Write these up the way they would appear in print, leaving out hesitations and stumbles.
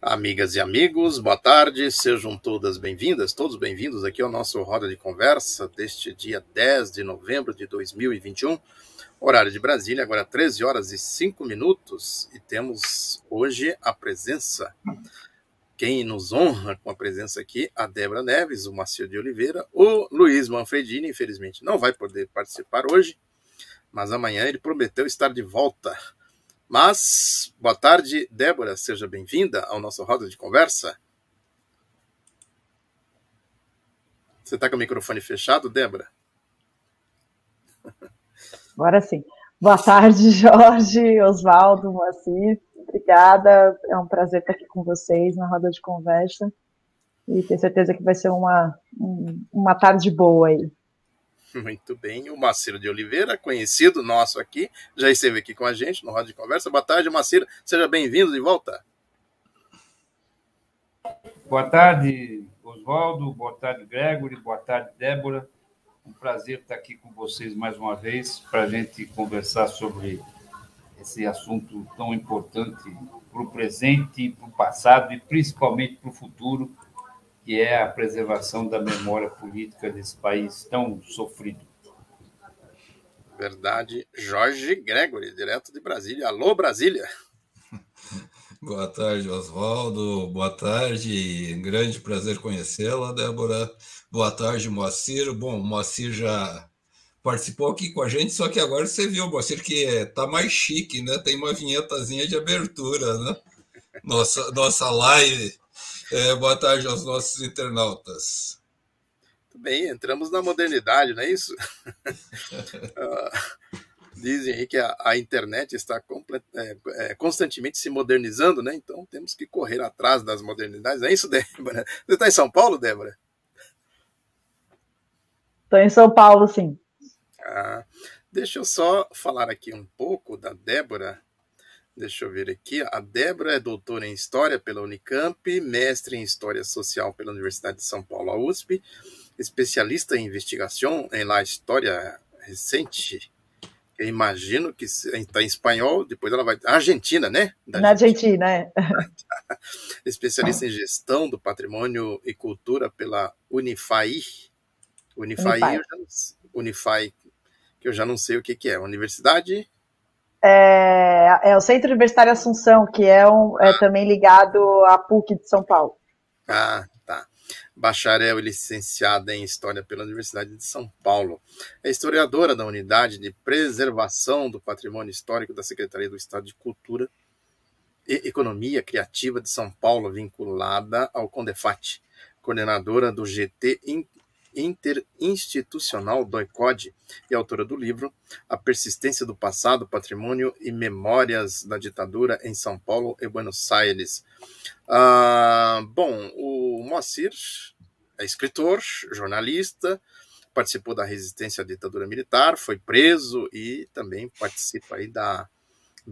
Amigas e amigos, boa tarde, sejam todas bem-vindas, todos bem-vindos aqui ao nosso Roda de Conversa deste dia 10 de novembro de 2021, horário de Brasília, agora 13 horas e 5 minutos, e temos hoje a presença, quem nos honra com a presença aqui, a Débora Neves, o Moacir de Oliveira, o Luiz Manfredini, infelizmente não vai poder participar hoje, mas amanhã ele prometeu estar de volta. Mas, boa tarde, Débora, seja bem-vinda ao nosso Roda de Conversa. Você está com o microfone fechado, Débora? Agora sim. Boa tarde, Jorge, Oswaldo, Moacir. Obrigada, é um prazer estar aqui com vocês na Roda de Conversa e tenho certeza que vai ser uma tarde boa aí. Muito bem, o Moacir de Oliveira, conhecido nosso aqui, já esteve aqui com a gente no Roda de Conversa. Boa tarde, Moacir, seja bem-vindo de volta. Boa tarde, Oswaldo, boa tarde, Gregory, boa tarde, Débora. Um prazer estar aqui com vocês mais uma vez para a gente conversar sobre esse assunto tão importante para o presente, para o passado e principalmente para o futuro, que é a preservação da memória política desse país tão sofrido. Verdade. Jorge Gregory, direto de Brasília. Alô, Brasília! Boa tarde, Oswaldo. Boa tarde. Grande prazer conhecê-la, Débora. Boa tarde, Moacir. Bom, o Moacir já participou aqui com a gente, só que agora você viu, Moacir, que está mais chique, né? Tem uma vinhetazinha de abertura, né? Nossa live. Boa tarde aos nossos internautas. Muito bem, entramos na modernidade, não é isso? Dizem aí que a internet está constantemente se modernizando, né? Então temos que correr atrás das modernidades. É isso, Débora? Você está em São Paulo, Débora? Estou em São Paulo, sim. Deixa eu só falar aqui um pouco da Débora. Deixa eu ver aqui. A Débora é doutora em História pela Unicamp, mestre em História Social pela Universidade de São Paulo, a USP, especialista em investigação em la História Recente. Eu imagino que está em espanhol, depois ela vai... Argentina, né? Na Argentina, é. Especialista em Gestão do Patrimônio e Cultura pela Unifai. Unifai, que eu já não sei o que é. Universidade... É o Centro Universitário Assunção, que é também ligado à PUC de São Paulo. Ah, tá. Bacharel e licenciada em História pela Universidade de São Paulo. É historiadora da Unidade de Preservação do Patrimônio Histórico da Secretaria do Estado de Cultura e Economia Criativa de São Paulo, vinculada ao CONDEFAT, coordenadora do GT Interinstitucional do ECOD e autora do livro A Persistência do Passado, Patrimônio e Memórias da Ditadura em São Paulo e Buenos Aires. Bom, o Moacir é escritor, jornalista, participou da resistência à ditadura militar, foi preso e também participa aí da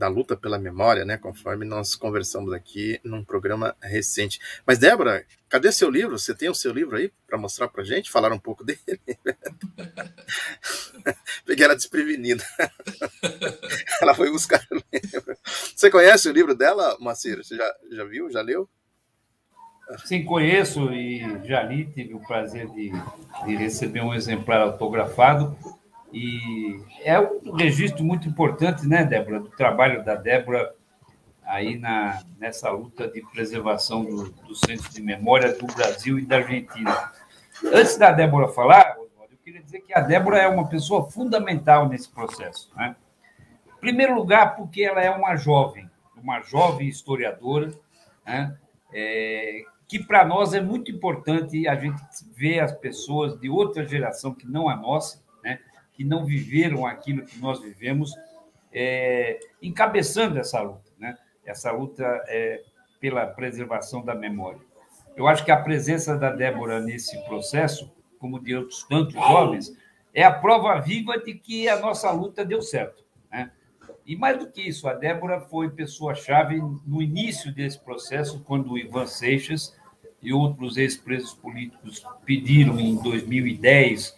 luta pela memória, né, conforme nós conversamos aqui num programa recente. Mas, Débora, cadê seu livro? Você tem o seu livro aí para mostrar para a gente? Falar um pouco dele? Peguei ela desprevenida. Ela foi buscar o livro. Você conhece o livro dela, Moacir? Você já viu? Já leu? Sim, conheço e já li, tive o prazer de receber um exemplar autografado. E é um registro muito importante, né, Débora, do trabalho da Débora aí nessa luta de preservação do Centro de Memória do Brasil e da Argentina. Antes da Débora falar, eu queria dizer que a Débora é uma pessoa fundamental nesse processo, né? Em primeiro lugar, porque ela é uma jovem historiadora, né? Que para nós é muito importante a gente ver as pessoas de outra geração que não a nossa, né? Que não viveram aquilo que nós vivemos, encabeçando essa luta, né? Essa luta pela preservação da memória. Eu acho que a presença da Débora nesse processo, como de outros tantos jovens, é a prova viva de que a nossa luta deu certo, né? E mais do que isso, a Débora foi pessoa-chave no início desse processo, quando o Ivan Seixas e outros ex-presos políticos pediram, em 2010,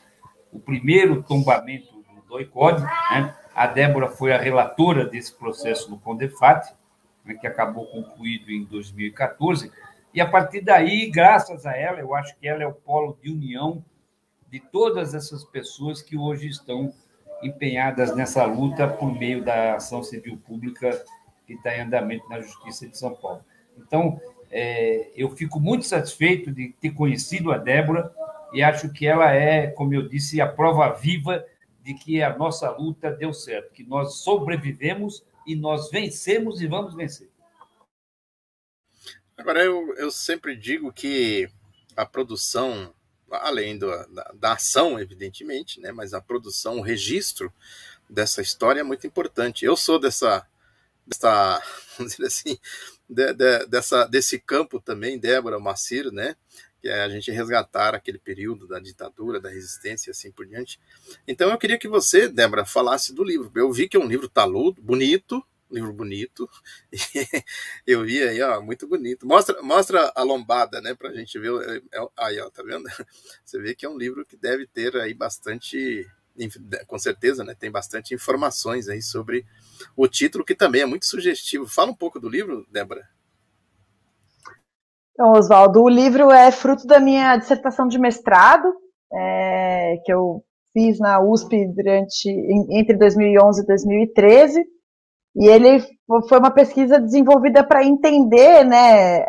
o primeiro tombamento do ECOD, né? A Débora foi a relatora desse processo no CONDEFAT, né, que acabou concluído em 2014, e a partir daí, graças a ela, eu acho que ela é o polo de união de todas essas pessoas que hoje estão empenhadas nessa luta por meio da ação civil pública que está em andamento na Justiça de São Paulo. Então, eu fico muito satisfeito de ter conhecido a Débora e acho que ela é, como eu disse, a prova viva de que a nossa luta deu certo, que nós sobrevivemos e nós vencemos e vamos vencer. Agora, eu sempre digo que a produção, além da ação, evidentemente, né, mas a produção, o registro dessa história é muito importante. Eu sou vamos dizer assim, desse campo também, Débora, Moacir, né, que é a gente resgatar aquele período da ditadura, da resistência e assim por diante. Então eu queria que você, Débora, falasse do livro. Eu vi que é um livro taludo, bonito, livro bonito. Eu vi aí, ó, muito bonito. Mostra a lombada, né, pra gente ver. Aí, ó, tá vendo? Você vê que é um livro que deve ter aí bastante, com certeza, né, tem bastante informações aí sobre o título, que também é muito sugestivo. Fala um pouco do livro, Débora. Então, Oswaldo, o livro é fruto da minha dissertação de mestrado, que eu fiz na USP entre 2011 e 2013, e ele foi uma pesquisa desenvolvida para entender, né,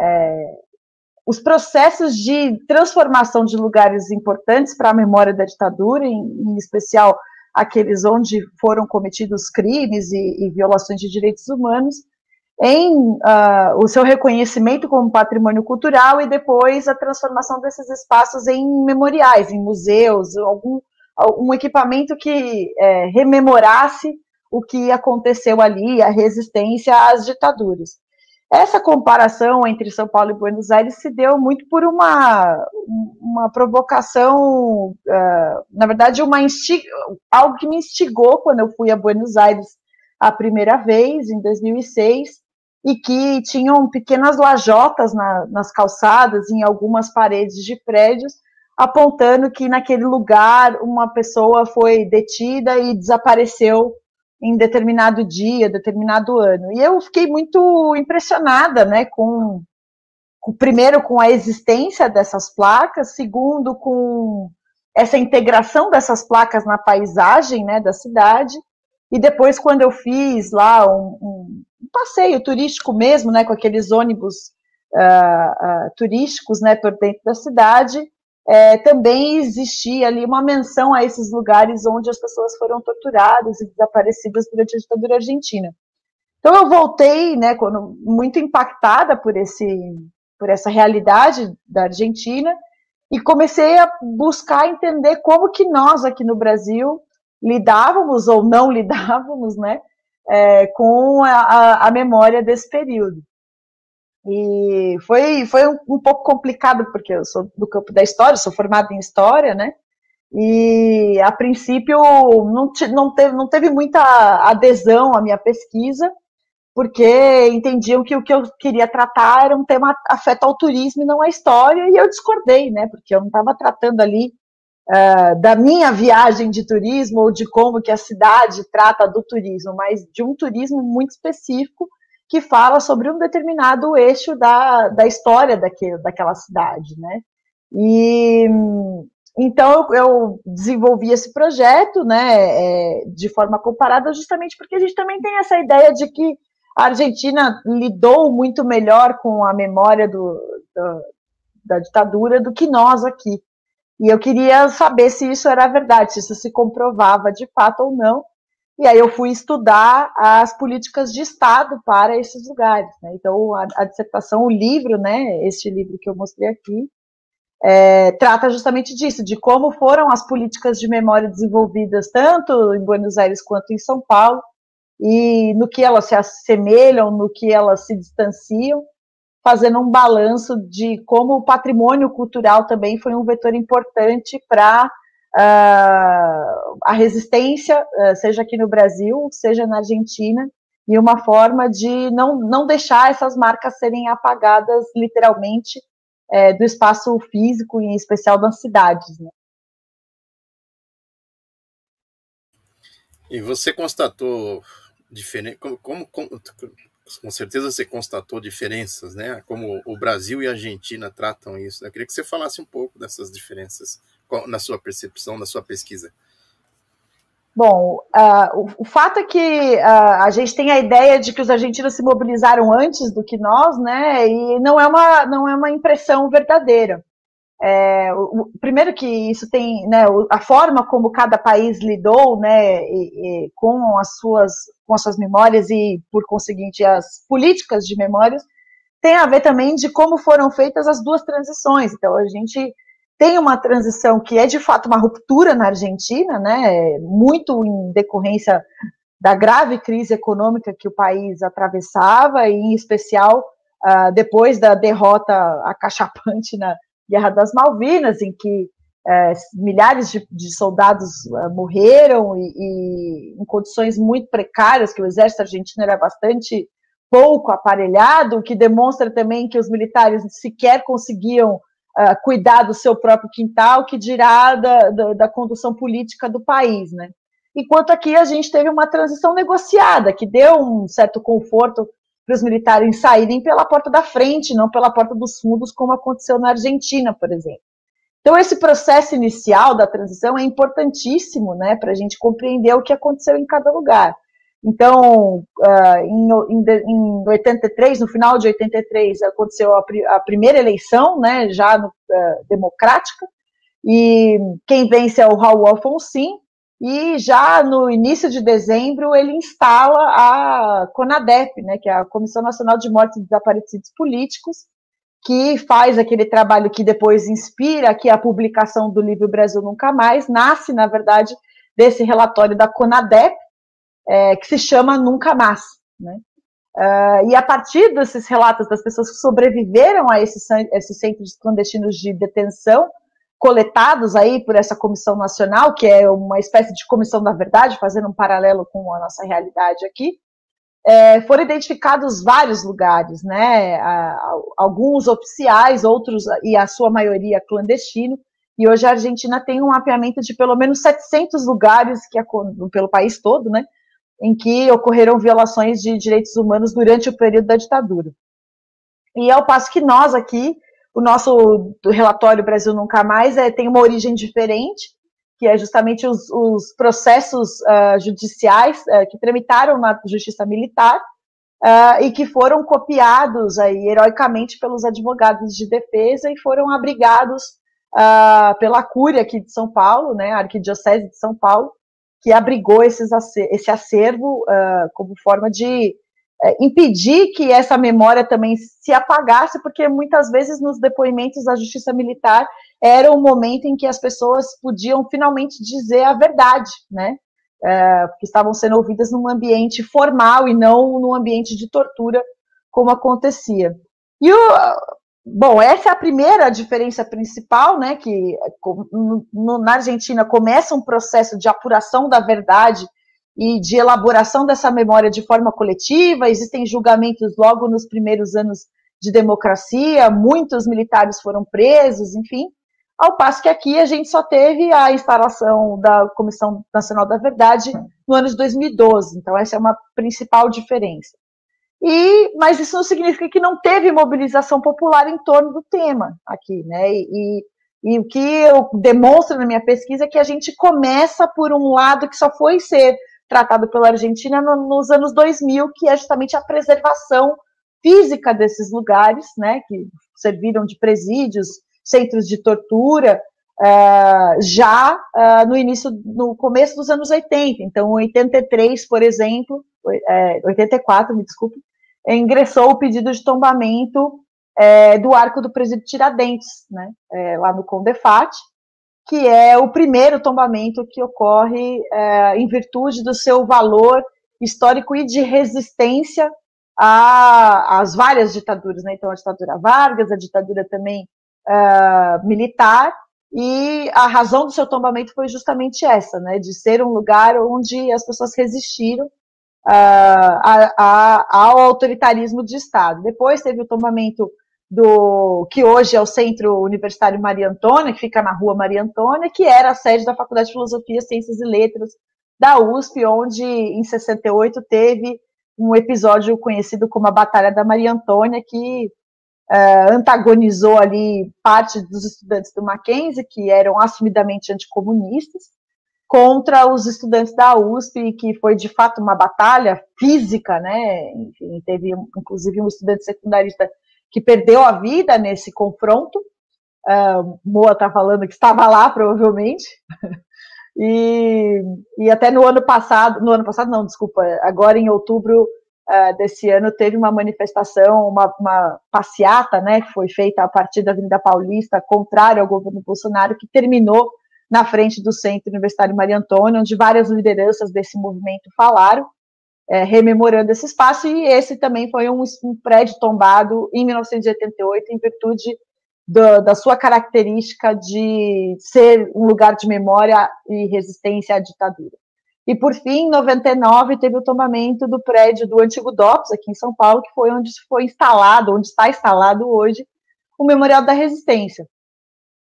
os processos de transformação de lugares importantes para a memória da ditadura, em especial aqueles onde foram cometidos crimes e violações de direitos humanos, em o seu reconhecimento como patrimônio cultural e depois a transformação desses espaços em memoriais, em museus, algum equipamento que rememorasse o que aconteceu ali, a resistência às ditaduras. Essa comparação entre São Paulo e Buenos Aires se deu muito por uma provocação, na verdade, algo que me instigou quando eu fui a Buenos Aires a primeira vez, em 2006, e que tinham pequenas lajotas nas calçadas, em algumas paredes de prédios, apontando que naquele lugar uma pessoa foi detida e desapareceu em determinado dia, determinado ano. E eu fiquei muito impressionada, né, primeiro com a existência dessas placas, segundo com essa integração dessas placas na paisagem, né, da cidade, e depois quando eu fiz lá um passeio turístico mesmo, né, com aqueles ônibus turísticos, né, por dentro da cidade, também existia ali uma menção a esses lugares onde as pessoas foram torturadas e desaparecidas durante a ditadura argentina. Então eu voltei, né, muito impactada por essa realidade da Argentina e comecei a buscar entender como que nós aqui no Brasil lidávamos ou não lidávamos, né, com a memória desse período. E foi um pouco complicado, porque eu sou do campo da história, sou formada em história, né? E a princípio não teve muita adesão à minha pesquisa, porque entendiam que o que eu queria tratar era um tema afeto ao turismo e não à história, e eu discordei, né? Porque eu não estava tratando ali da minha viagem de turismo ou de como que a cidade trata do turismo, mas de um turismo muito específico que fala sobre um determinado eixo da história daquela cidade, né? E então eu desenvolvi esse projeto, né, de forma comparada, justamente porque a gente também tem essa ideia de que a Argentina lidou muito melhor com a memória da ditadura do que nós aqui. E eu queria saber se isso era verdade, se isso se comprovava de fato ou não. E aí eu fui estudar as políticas de Estado para esses lugares, né? Então a dissertação, o livro, né, este livro que eu mostrei aqui, trata justamente disso, de como foram as políticas de memória desenvolvidas tanto em Buenos Aires quanto em São Paulo, e no que elas se assemelham, no que elas se distanciam, fazendo um balanço de como o patrimônio cultural também foi um vetor importante para a resistência, seja aqui no Brasil, seja na Argentina, e uma forma de não deixar essas marcas serem apagadas literalmente do espaço físico, em especial das cidades, né? E você constatou diferente, com certeza você constatou diferenças, né? Como o Brasil e a Argentina tratam isso. Eu queria que você falasse um pouco dessas diferenças na sua percepção, na sua pesquisa. Bom, o fato é que a gente tem a ideia de que os argentinos se mobilizaram antes do que nós, né? E não é uma impressão verdadeira. Primeiro que isso tem, né, a forma como cada país lidou, né, com as suas memórias e, por conseguinte, as políticas de memórias, tem a ver também de como foram feitas as duas transições. Então, a gente tem uma transição que é, de fato, uma ruptura na Argentina, né, muito em decorrência da grave crise econômica que o país atravessava, e, em especial, depois da derrota acachapante na Guerra das Malvinas, em que milhares de soldados morreram e em condições muito precárias, que o exército argentino era bastante pouco aparelhado, o que demonstra também que os militares sequer conseguiam cuidar do seu próprio quintal, que dirá da condução política do país, né? Enquanto aqui a gente teve uma transição negociada, que deu um certo conforto para os militares saírem pela porta da frente, não pela porta dos fundos, como aconteceu na Argentina, por exemplo. Então, esse processo inicial da transição é importantíssimo, né, para a gente compreender o que aconteceu em cada lugar. Então, em 83, no final de 83, aconteceu a primeira eleição, né, já democrática, e quem vence é o Raul Alfonsín, e já no início de dezembro ele instala a CONADEP, né, que é a Comissão Nacional de Mortes e Desaparecidos Políticos, que faz aquele trabalho que depois inspira aqui a publicação do livro Brasil Nunca Mais, nasce, na verdade, desse relatório da CONADEP, que se chama Nunca Mais, né? E a partir desses relatos das pessoas que sobreviveram a esses centros clandestinos de detenção, coletados aí por essa comissão nacional, que é uma espécie de comissão da verdade, fazendo um paralelo com a nossa realidade aqui, foram identificados vários lugares, né? Alguns oficiais, outros, e a sua maioria clandestino, e hoje a Argentina tem um mapeamento de pelo menos 700 lugares pelo país todo, né, em que ocorreram violações de direitos humanos durante o período da ditadura. E ao passo que nós aqui, o nosso relatório Brasil Nunca Mais tem uma origem diferente, que é justamente os processos judiciais que tramitaram na justiça militar e que foram copiados aí, heroicamente pelos advogados de defesa e foram abrigados pela Cúria aqui de São Paulo, né, a Arquidiocese de São Paulo, que abrigou esse acervo como forma de impedir que essa memória também se apagasse, porque muitas vezes nos depoimentos da justiça militar era o momento em que as pessoas podiam finalmente dizer a verdade, né? Porque estavam sendo ouvidas num ambiente formal e não num ambiente de tortura, como acontecia. E bom, essa é a primeira diferença principal, né? Que na Argentina começa um processo de apuração da verdade e de elaboração dessa memória de forma coletiva. Existem julgamentos logo nos primeiros anos de democracia, muitos militares foram presos, enfim, ao passo que aqui a gente só teve a instalação da Comissão Nacional da Verdade no ano de 2012, então essa é uma principal diferença. Mas isso não significa que não teve mobilização popular em torno do tema aqui, né, e o que eu demonstro na minha pesquisa é que a gente começa por um lado que só foi ser tratado pela Argentina nos anos 2000, que é justamente a preservação física desses lugares, né, que serviram de presídios, centros de tortura, no começo dos anos 80. Então, em 83, por exemplo, 84, me desculpe, ingressou o pedido de tombamento do Arco do Presídio Tiradentes, né, lá no Condefat, que é o primeiro tombamento que ocorre em virtude do seu valor histórico e de resistência às várias ditaduras, né? Então, a ditadura Vargas, a ditadura também militar, e a razão do seu tombamento foi justamente essa, né? De ser um lugar onde as pessoas resistiram ao autoritarismo de Estado. Depois teve o tombamento que hoje é o Centro Universitário Maria Antônia, que fica na Rua Maria Antônia, que era a sede da Faculdade de Filosofia, Ciências e Letras da USP, onde em 68 teve um episódio conhecido como a Batalha da Maria Antônia, que antagonizou ali parte dos estudantes do Mackenzie, que eram assumidamente anticomunistas, contra os estudantes da USP, que foi de fato uma batalha física, né? Enfim, teve inclusive um estudante secundarista que perdeu a vida nesse confronto. Moa está falando que estava lá, provavelmente. E até no ano passado não, desculpa, agora em outubro desse ano teve uma manifestação, uma passeata, né, que foi feita a partir da Avenida Paulista, contrária ao governo Bolsonaro, que terminou na frente do Centro Universitário Maria Antônia, onde várias lideranças desse movimento falaram, rememorando esse espaço, e esse também foi um prédio tombado em 1988, em virtude da sua característica de ser um lugar de memória e resistência à ditadura. E, por fim, em 99, teve o tombamento do prédio do antigo DOPS, aqui em São Paulo, que foi onde está instalado hoje, o Memorial da Resistência.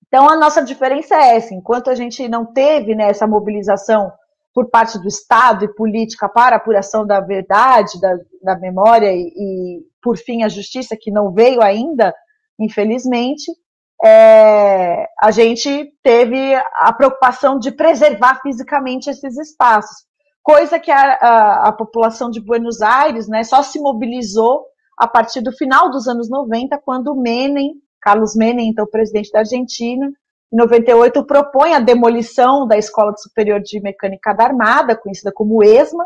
Então, a nossa diferença é essa: enquanto a gente não teve, né, essa mobilização por parte do Estado e política para a apuração da verdade, da memória e, por fim, a justiça, que não veio ainda, infelizmente, a gente teve a preocupação de preservar fisicamente esses espaços, coisa que a população de Buenos Aires, né, só se mobilizou a partir do final dos anos 90, quando Carlos Menem, então presidente da Argentina, em 98, propõe a demolição da Escola Superior de Mecânica da Armada, conhecida como ESMA,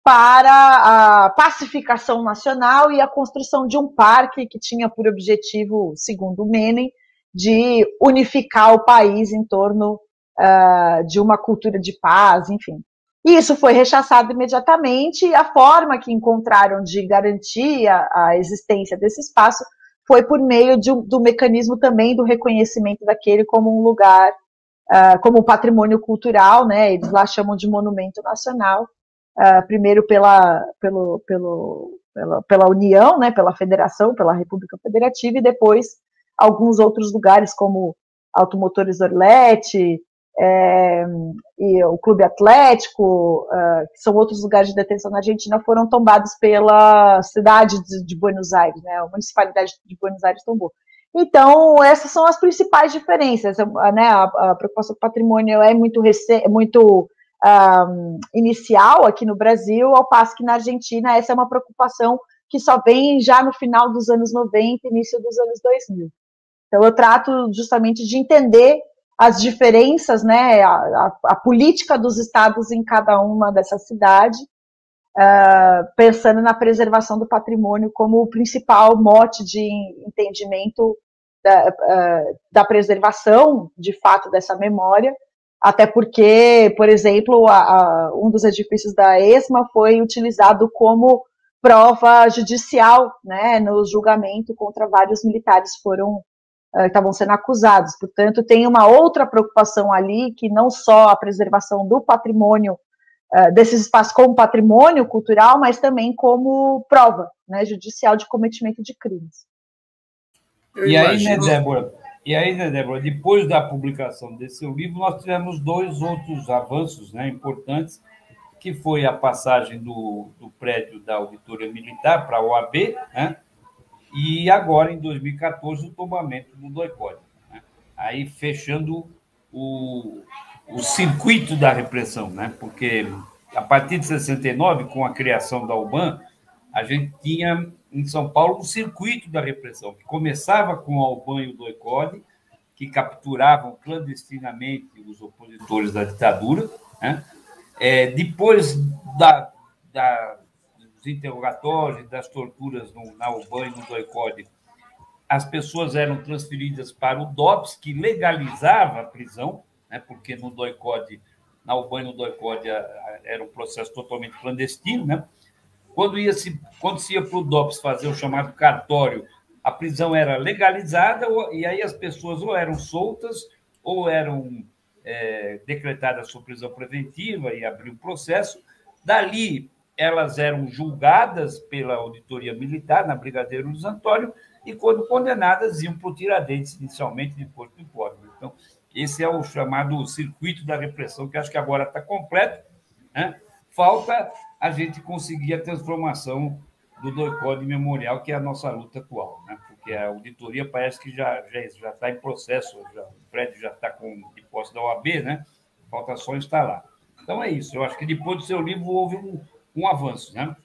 para a pacificação nacional e a construção de um parque que tinha por objetivo, segundo Menem, de unificar o país em torno de uma cultura de paz, enfim. E isso foi rechaçado imediatamente, e a forma que encontraram de garantir a existência desse espaço foi por meio do mecanismo também do reconhecimento daquele como um lugar, como um patrimônio cultural, né? Eles lá chamam de monumento nacional, primeiro pela União, né? Pela Federação, pela República Federativa, e depois alguns outros lugares, como Automotores Orlete, e o Clube Atlético, que são outros lugares de detenção na Argentina, foram tombados pela cidade de Buenos Aires, né? A municipalidade de Buenos Aires tombou. Então, essas são as principais diferenças, né? A preocupação com o patrimônio é muito inicial aqui no Brasil, ao passo que na Argentina essa é uma preocupação que só vem já no final dos anos 90, início dos anos 2000. Então, eu trato justamente de entender as diferenças, né, a política dos estados em cada uma dessas cidades, pensando na preservação do patrimônio como o principal mote de entendimento da preservação, de fato, dessa memória, até porque, por exemplo, um dos edifícios da ESMA foi utilizado como prova judicial, né, no julgamento contra vários militares que estavam sendo acusados. Portanto, tem uma outra preocupação ali, que não só a preservação do patrimônio, desses espaços como patrimônio cultural, mas também como prova, né, judicial de cometimento de crimes. E aí, né, Débora, depois da publicação desse seu livro, nós tivemos dois outros avanços, né, importantes, que foi a passagem do prédio da Auditoria Militar para a OAB, né, e agora, em 2014, o tombamento do DOI-CODE, né? Aí fechando o circuito da repressão, né? Porque a partir de 69, com a criação da UBAN, a gente tinha em São Paulo um circuito da repressão, que começava com a UBAN e o DOI-CODE, que capturavam clandestinamente os opositores da ditadura, né? Depois dos interrogatórios, das torturas na UBAN e no DOI-CODE, as pessoas eram transferidas para o DOPS, que legalizava a prisão, né, porque no DOI-CODE, na UBAN e no DOI-CODE era um processo totalmente clandestino, né? Quando se ia para o DOPS fazer o chamado cartório, a prisão era legalizada, e aí as pessoas ou eram soltas ou eram decretadas sua prisão preventiva e abriu o processo. Dali, elas eram julgadas pela Auditoria Militar, na Brigadeiro Luiz Antônio, e, quando condenadas, iam para o Tiradentes, inicialmente, depois para o Hipódromo. Então, esse é o chamado circuito da repressão, que acho que agora está completo, né? Falta a gente conseguir a transformação do DOI-CODE memorial, que é a nossa luta atual, né? Porque a auditoria parece que já está em processo, o prédio já está de posse da OAB, né? Falta só instalar. Então é isso, eu acho que depois do seu livro houve um avanço, né?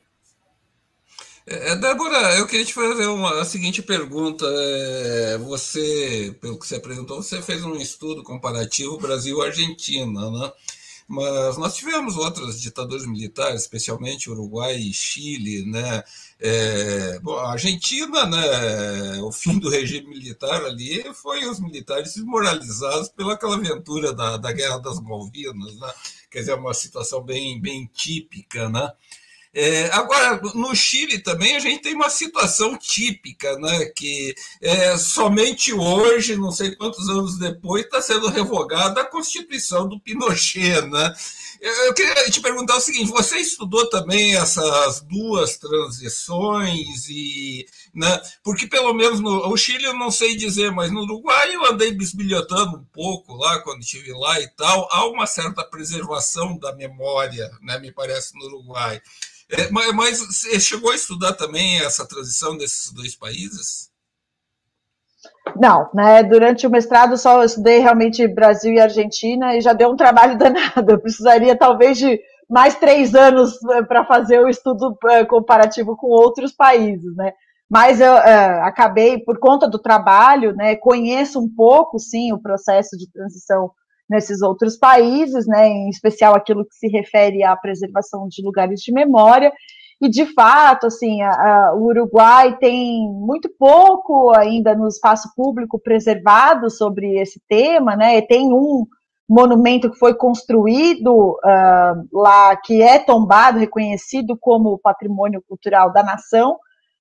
Débora, eu queria te fazer a seguinte pergunta. Você, pelo que você apresentou, você fez um estudo comparativo Brasil-Argentina, né? Mas nós tivemos outras ditaduras militares, especialmente Uruguai e Chile, né? Bom, a Argentina, né? O fim do regime militar ali foi os militares desmoralizados pelaquela aventura da Guerra das Malvinas, né? Quer dizer, uma situação bem típica, né? Agora, no Chile também a gente tem uma situação típica, né, que somente hoje, não sei quantos anos depois, está sendo revogada a Constituição do Pinochet. Né? Eu queria te perguntar o seguinte, você estudou também essas duas transições, né, porque pelo menos no Chile eu não sei dizer, mas no Uruguai eu andei bisbilhotando um pouco lá, quando estive lá e tal, há uma certa preservação da memória, né, me parece, no Uruguai. Mas você chegou a estudar também essa transição desses dois países? Não, né? Durante o mestrado só estudei realmente Brasil e Argentina e já deu um trabalho danado. Eu precisaria talvez de mais 3 anos para fazer o estudo comparativo com outros países, né? Mas eu acabei, por conta do trabalho, né, conheço um pouco, sim, o processo de transição nesses outros países, né, em especial aquilo que se refere à preservação de lugares de memória, e de fato, assim, o Uruguai tem muito pouco ainda no espaço público preservado sobre esse tema, né, tem um monumento que foi construído lá, que é tombado, reconhecido como patrimônio cultural da nação,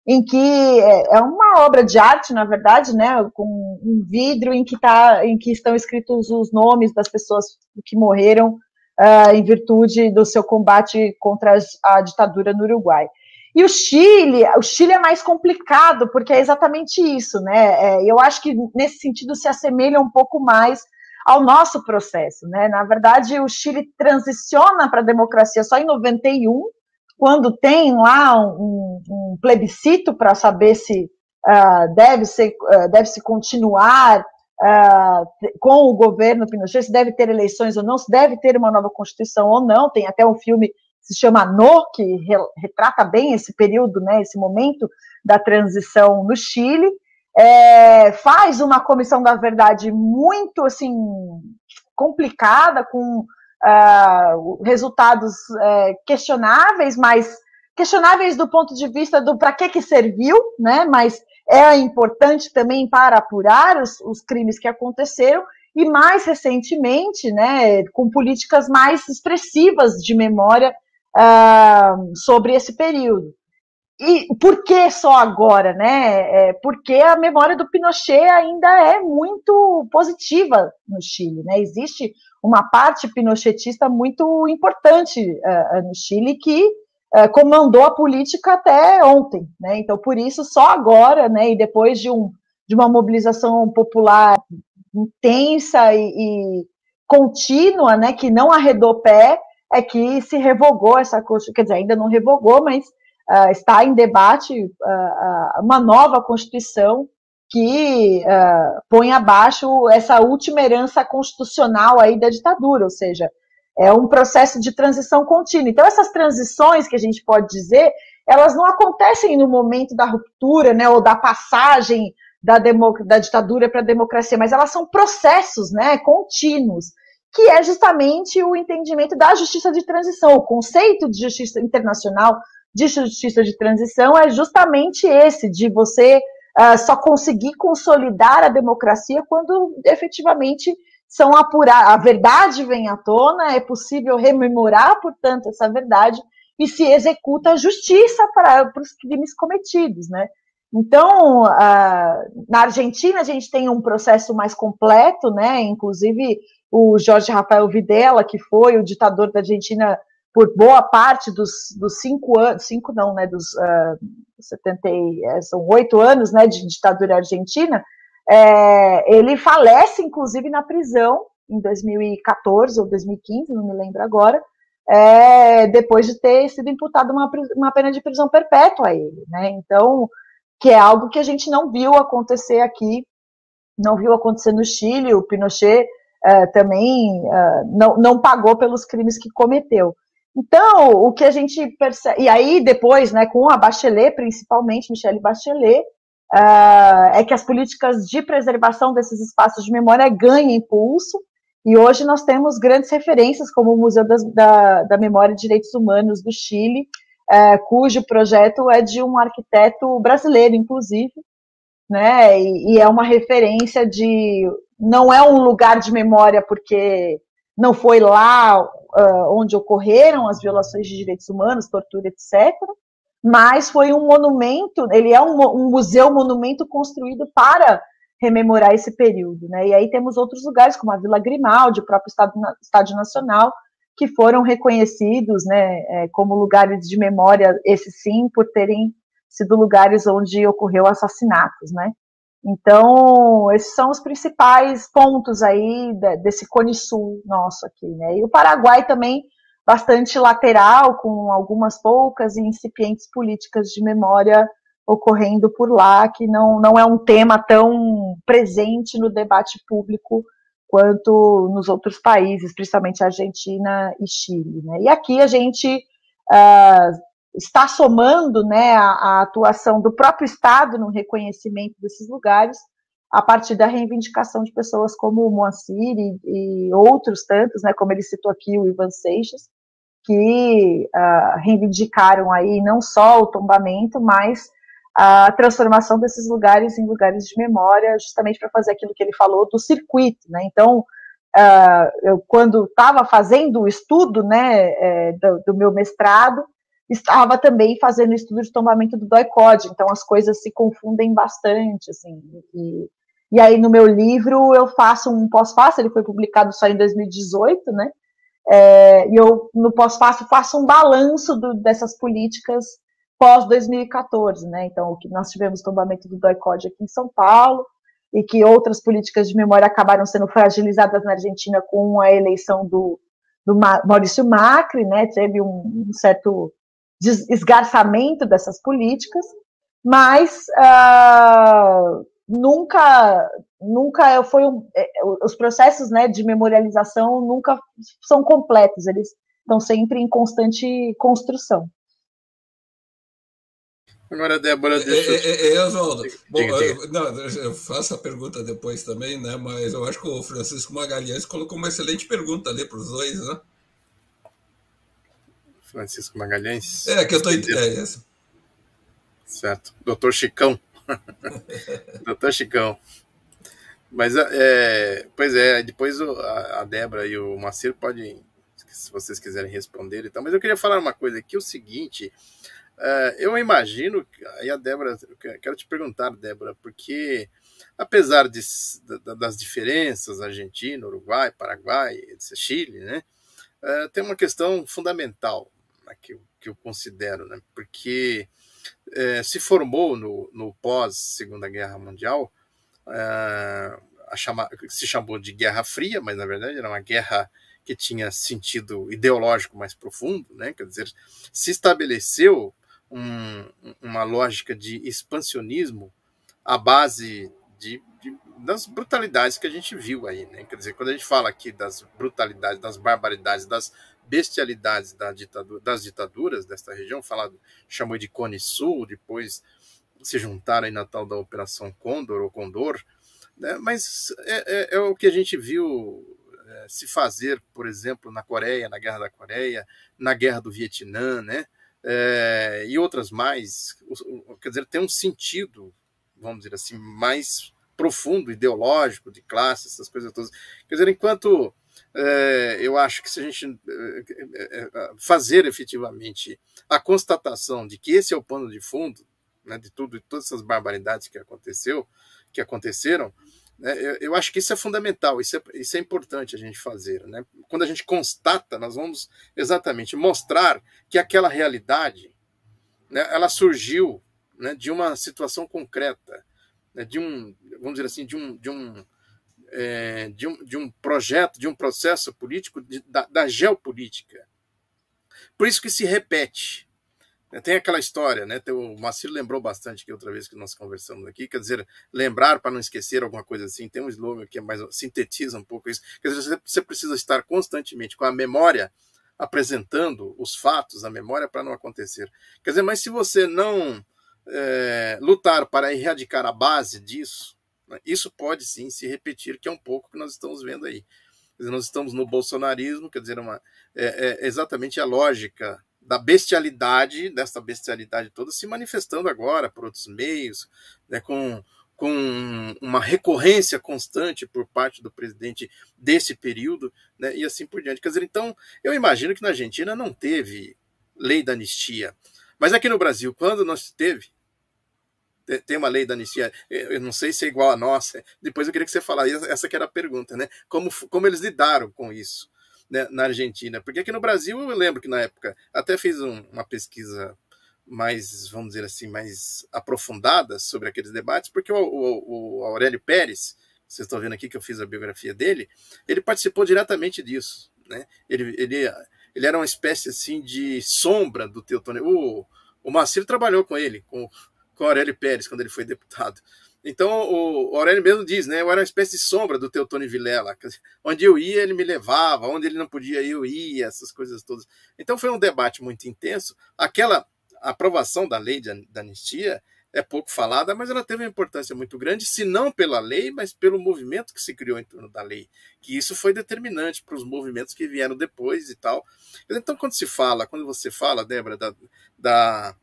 em que é uma obra de arte, na verdade, né, com um vidro em que estão escritos os nomes das pessoas que morreram em virtude do seu combate contra a ditadura no Uruguai. E o Chile é mais complicado, porque é exatamente isso, né? Eu acho que nesse sentido se assemelha um pouco mais ao nosso processo, né? Na verdade, o Chile transiciona para a democracia só em 91, quando tem lá um plebiscito para saber se deve-se continuar com o governo Pinochet, se deve ter eleições ou não, se deve ter uma nova Constituição ou não. Tem até um filme que se chama No, que retrata bem esse período, né, esse momento da transição no Chile. Faz uma comissão da verdade muito assim complicada, com resultados questionáveis, mas questionáveis do ponto de vista do para que serviu, né? Mas é importante também para apurar os crimes que aconteceram, e mais recentemente, né, com políticas mais expressivas de memória sobre esse período. E por que só agora, né? Porque a memória do Pinochet ainda é muito positiva no Chile, né? Existe uma parte pinochetista muito importante no Chile que comandou a política até ontem, né? Então, por isso, só agora, né? E depois de uma mobilização popular intensa e contínua, né? Que não arredou pé, é que se revogou essa Constituição. Quer dizer, ainda não revogou, mas está em debate uma nova Constituição que põe abaixo essa última herança constitucional aí da ditadura, ou seja, é um processo de transição contínua. Então, essas transições que a gente pode dizer, elas não acontecem no momento da ruptura, né, ou da passagem da ditadura para a democracia, mas elas são processos, né, contínuos, que é justamente o entendimento da justiça de transição. O conceito de justiça internacional de justiça de transição é justamente esse, de você só conseguir consolidar a democracia quando efetivamente são apuradas, a verdade vem à tona, é possível rememorar, portanto, essa verdade, e se executa a justiça para os crimes cometidos, né? Então, na Argentina, a gente tem um processo mais completo, né? Inclusive, o Jorge Rafael Videla, que foi o ditador da Argentina por boa parte dos 5 anos, 5 não, né, dos são 8 anos, né, de ditadura argentina, ele falece, inclusive, na prisão, em 2014 ou 2015, não me lembro agora, depois de ter sido imputado uma pena de prisão perpétua a ele, né? Então, que é algo que a gente não viu acontecer aqui, não viu acontecer no Chile. O Pinochet também não pagou pelos crimes que cometeu. Então, o que a gente percebe... E aí, depois, né, com a Bachelet, principalmente, Michelle Bachelet, é que as políticas de preservação desses espaços de memória ganham impulso, e hoje nós temos grandes referências, como o Museu da Memória e Direitos Humanos do Chile, cujo projeto é de um arquiteto brasileiro, inclusive, né? E é uma referência de... Não é um lugar de memória porque não foi lá onde ocorreram as violações de direitos humanos, tortura, etc., mas foi um monumento, ele é um museu-monumento construído para rememorar esse período, né? E aí temos outros lugares, como a Vila Grimaldi, o próprio Estádio Nacional, que foram reconhecidos, né, como lugares de memória, esses sim, por terem sido lugares onde ocorreu assassinatos, né? Então, esses são os principais pontos aí desse Cone Sul nosso aqui, né? E o Paraguai também bastante lateral, com algumas poucas e incipientes políticas de memória ocorrendo por lá, que não é um tema tão presente no debate público quanto nos outros países, principalmente Argentina e Chile, né? E aqui a gente está somando, né, a atuação do próprio Estado no reconhecimento desses lugares, a partir da reivindicação de pessoas como o Moacir e outros tantos, né, como ele citou aqui, o Ivan Seixas, que reivindicaram aí não só o tombamento, mas a transformação desses lugares em lugares de memória, justamente para fazer aquilo que ele falou do circuito, né? Então, eu, quando estava fazendo o estudo, né, do meu mestrado, estava também fazendo o estudo de tombamento do DOI-CODE, então as coisas se confundem bastante, assim, e aí no meu livro eu faço um pós-fácil, ele foi publicado só em 2018, né, e eu no pós-fácil faço um balanço dessas políticas pós-2014, né, então o que nós tivemos tombamento do DOI-CODE aqui em São Paulo, e que outras políticas de memória acabaram sendo fragilizadas na Argentina com a eleição do Maurício Macri, né, teve um certo esgarçamento dessas políticas, mas nunca foi os processos, né, de memorialização nunca são completos, eles estão sempre em constante construção. Agora, Débora, Oswaldo, bom, eu faço a pergunta depois também, né? Mas eu acho que o Francisco Magalhães colocou uma excelente pergunta ali para os dois, né? Francisco Magalhães. Que eu estou entendendo. Certo. Doutor Chicão. Doutor Chicão. Mas, pois é, depois a Débora e o Moacir podem, se vocês quiserem responder e tal. Mas eu queria falar uma coisa aqui, o seguinte... eu imagino, aí a Débora, eu quero te perguntar, Débora, porque apesar das diferenças, Argentina, Uruguai, Paraguai, Chile, né, tem uma questão fundamental, né, que eu considero, né, porque se formou no pós-Segunda Guerra Mundial, se chamou de Guerra Fria, mas na verdade era uma guerra que tinha sentido ideológico mais profundo, né, quer dizer, se estabeleceu uma lógica de expansionismo à base das brutalidades que a gente viu aí, né? Quer dizer, quando a gente fala aqui das brutalidades, das barbaridades, das bestialidades das ditaduras desta região, chamou de Cone Sul, depois se juntaram aí na tal da Operação Condor ou Condor, né? Mas é o que a gente viu se fazer, por exemplo, na Coreia, na Guerra da Coreia, na Guerra do Vietnã, né? E outras mais, quer dizer, tem um sentido, vamos dizer assim, mais profundo, ideológico, de classe, essas coisas todas. Quer dizer, enquanto eu acho que se a gente fazer efetivamente a constatação de que esse é o pano de fundo, né, de todas essas barbaridades que aconteceram, eu acho que isso é fundamental, isso é importante a gente fazer, né? Quando a gente constata, nós vamos exatamente mostrar que aquela realidade, né, ela surgiu, né, de uma situação concreta, né, vamos dizer assim, de um projeto, de um processo político da geopolítica, por isso que se repete. Tem aquela história, né? O Moacir lembrou bastante que outra vez que nós conversamos aqui, quer dizer, lembrar para não esquecer, alguma coisa assim. Tem um slogan que é mais, sintetiza um pouco isso. Quer dizer, você precisa estar constantemente com a memória apresentando os fatos, a memória para não acontecer. Quer dizer, mas se você não lutar para erradicar a base disso, né, isso pode sim se repetir, que é um pouco o que nós estamos vendo aí. Quer dizer, nós estamos no bolsonarismo, quer dizer, exatamente a lógica da bestialidade, dessa bestialidade toda, se manifestando agora por outros meios, né, com uma recorrência constante por parte do presidente desse período, né, e assim por diante. Quer dizer, então, eu imagino que na Argentina não teve lei da anistia, mas aqui no Brasil, quando nós tem uma lei da anistia, eu não sei se é igual a nossa, depois eu queria que você falasse, essa que era a pergunta, né, como eles lidaram com isso, né, na Argentina, porque aqui no Brasil eu lembro que na época até fiz uma pesquisa mais, vamos dizer assim, mais aprofundada sobre aqueles debates, porque o Aurélio Pérez, vocês estão vendo aqui que eu fiz a biografia dele, ele participou diretamente disso, né? Ele era uma espécie assim de sombra do Teotônio. O Moacir trabalhou com ele, com o Aurélio Pérez, quando ele foi deputado. Então, o Aurélio mesmo diz, né? Eu era uma espécie de sombra do Teotônio Vilela. Onde eu ia, ele me levava. Onde ele não podia ir, eu ia. Essas coisas todas. Então, foi um debate muito intenso. Aquela aprovação da lei da anistia é pouco falada, mas ela teve uma importância muito grande, se não pela lei, mas pelo movimento que se criou em torno da lei. Que isso foi determinante para os movimentos que vieram depois e tal. Então, quando você fala, Débora, da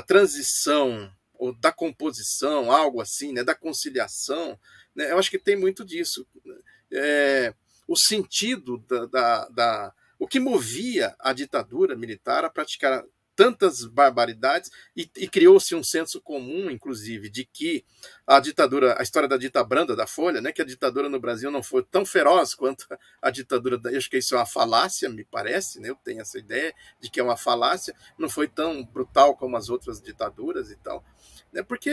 transição ou da composição, algo assim, né, da conciliação, né, eu acho que tem muito disso. O sentido o que movia a ditadura militar a praticar tantas barbaridades e criou-se um senso comum, inclusive, de que a história da dita branda da Folha, né, que a ditadura no Brasil não foi tão feroz quanto a ditadura eu acho que isso é uma falácia, me parece, né, eu tenho essa ideia de que é uma falácia, não foi tão brutal como as outras ditaduras e tal, né, porque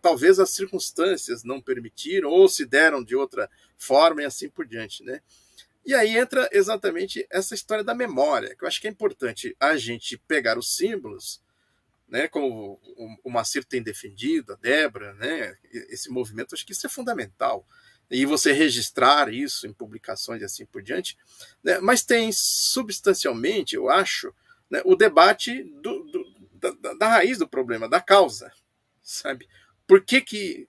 talvez as circunstâncias não permitiram ou se deram de outra forma e assim por diante, né. E aí entra exatamente essa história da memória, que eu acho que é importante a gente pegar os símbolos, né, como o Moacir tem defendido, a Débora, né, esse movimento, acho que isso é fundamental. E você registrar isso em publicações e assim por diante, né, mas tem substancialmente, eu acho, né, o debate da raiz do problema, da causa, sabe? Por que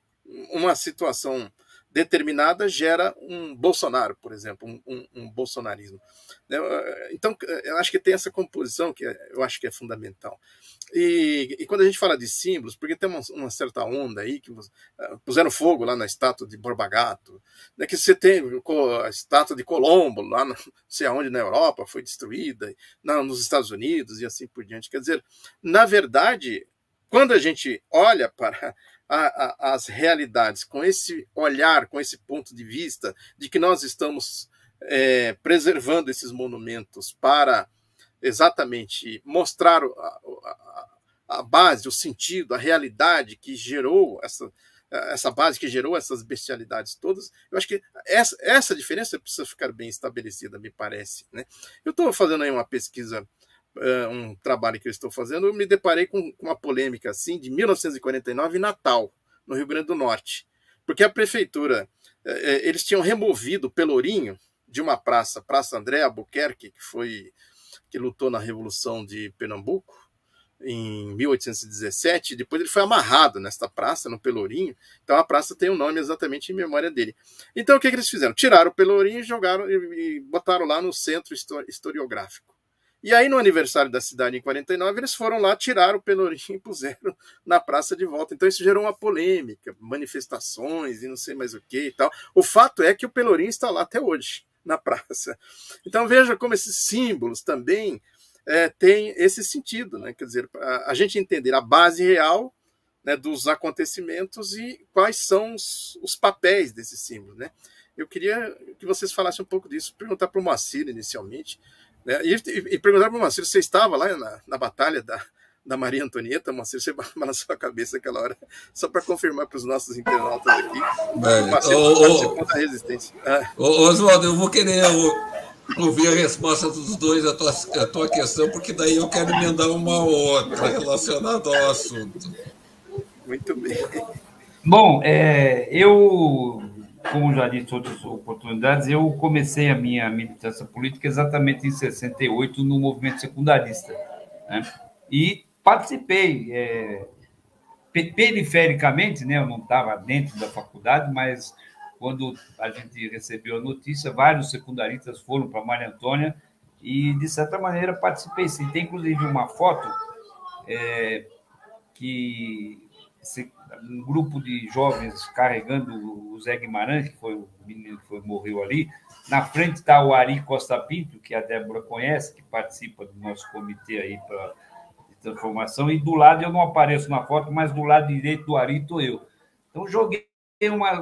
uma situação determinada gera um Bolsonaro, por exemplo, um bolsonarismo. Então, eu acho que tem essa composição que eu acho que é fundamental. E quando a gente fala de símbolos, porque tem uma certa onda aí, que puseram fogo lá na estátua de Borba Gato, né, que você tem a estátua de Colombo, lá não sei aonde na Europa, foi destruída, nos Estados Unidos e assim por diante. Quer dizer, na verdade, quando a gente olha para as realidades com esse olhar, com esse ponto de vista de que nós estamos preservando esses monumentos para exatamente mostrar a base, o sentido, a realidade que gerou essa base, que gerou essas bestialidades todas, eu acho que essa diferença precisa ficar bem estabelecida, me parece, né? Eu estou fazendo aí uma pesquisa, um trabalho que eu estou fazendo, eu me deparei com uma polêmica assim de 1949 em Natal, no Rio Grande do Norte, porque a prefeitura, eles tinham removido o Pelourinho de uma praça André Albuquerque, que lutou na Revolução de Pernambuco em 1817, depois ele foi amarrado nesta praça, no Pelourinho, então a praça tem um nome exatamente em memória dele. Então o que eles fizeram? Tiraram o Pelourinho e jogaram e botaram lá no centro historiográfico. E aí, no aniversário da cidade, em 49, eles foram lá, tiraram o Pelourinho e puseram na praça de volta. Então, isso gerou uma polêmica, manifestações e não sei mais o que e tal. O fato é que o Pelourinho está lá até hoje, na praça. Então, veja como esses símbolos também têm esse sentido, né? Quer dizer, a gente entender a base real, né, dos acontecimentos e quais são os papéis desses símbolos, né? Eu queria que vocês falassem um pouco disso, perguntar para o Moacir inicialmente, né, e perguntar para o Moacir, você estava lá na batalha da Maria Antonieta, Moacir, você balançou a cabeça aquela hora, só para confirmar para os nossos internautas aqui. O Moacir participou da resistência. Oswaldo, eu vou querer ouvir a resposta dos dois à tua questão, porque daí eu quero emendar uma outra relacionada ao assunto. Muito bem. Bom, eu, como já disse em outras oportunidades, eu comecei a minha militância política exatamente em 68 no movimento secundarista, né? E participei perifericamente, né? Eu não estava dentro da faculdade, mas quando a gente recebeu a notícia, vários secundaristas foram para Maria Antônia e, de certa maneira, participei. Sim, tem inclusive uma foto que um grupo de jovens carregando o Zé Guimarães, que foi o menino que morreu ali. Na frente está o Ari Costa Pinto, que a Débora conhece, que participa do nosso comitê aí de transformação, e do lado, eu não apareço na foto, mas do lado direito do Ari estou eu. Então, joguei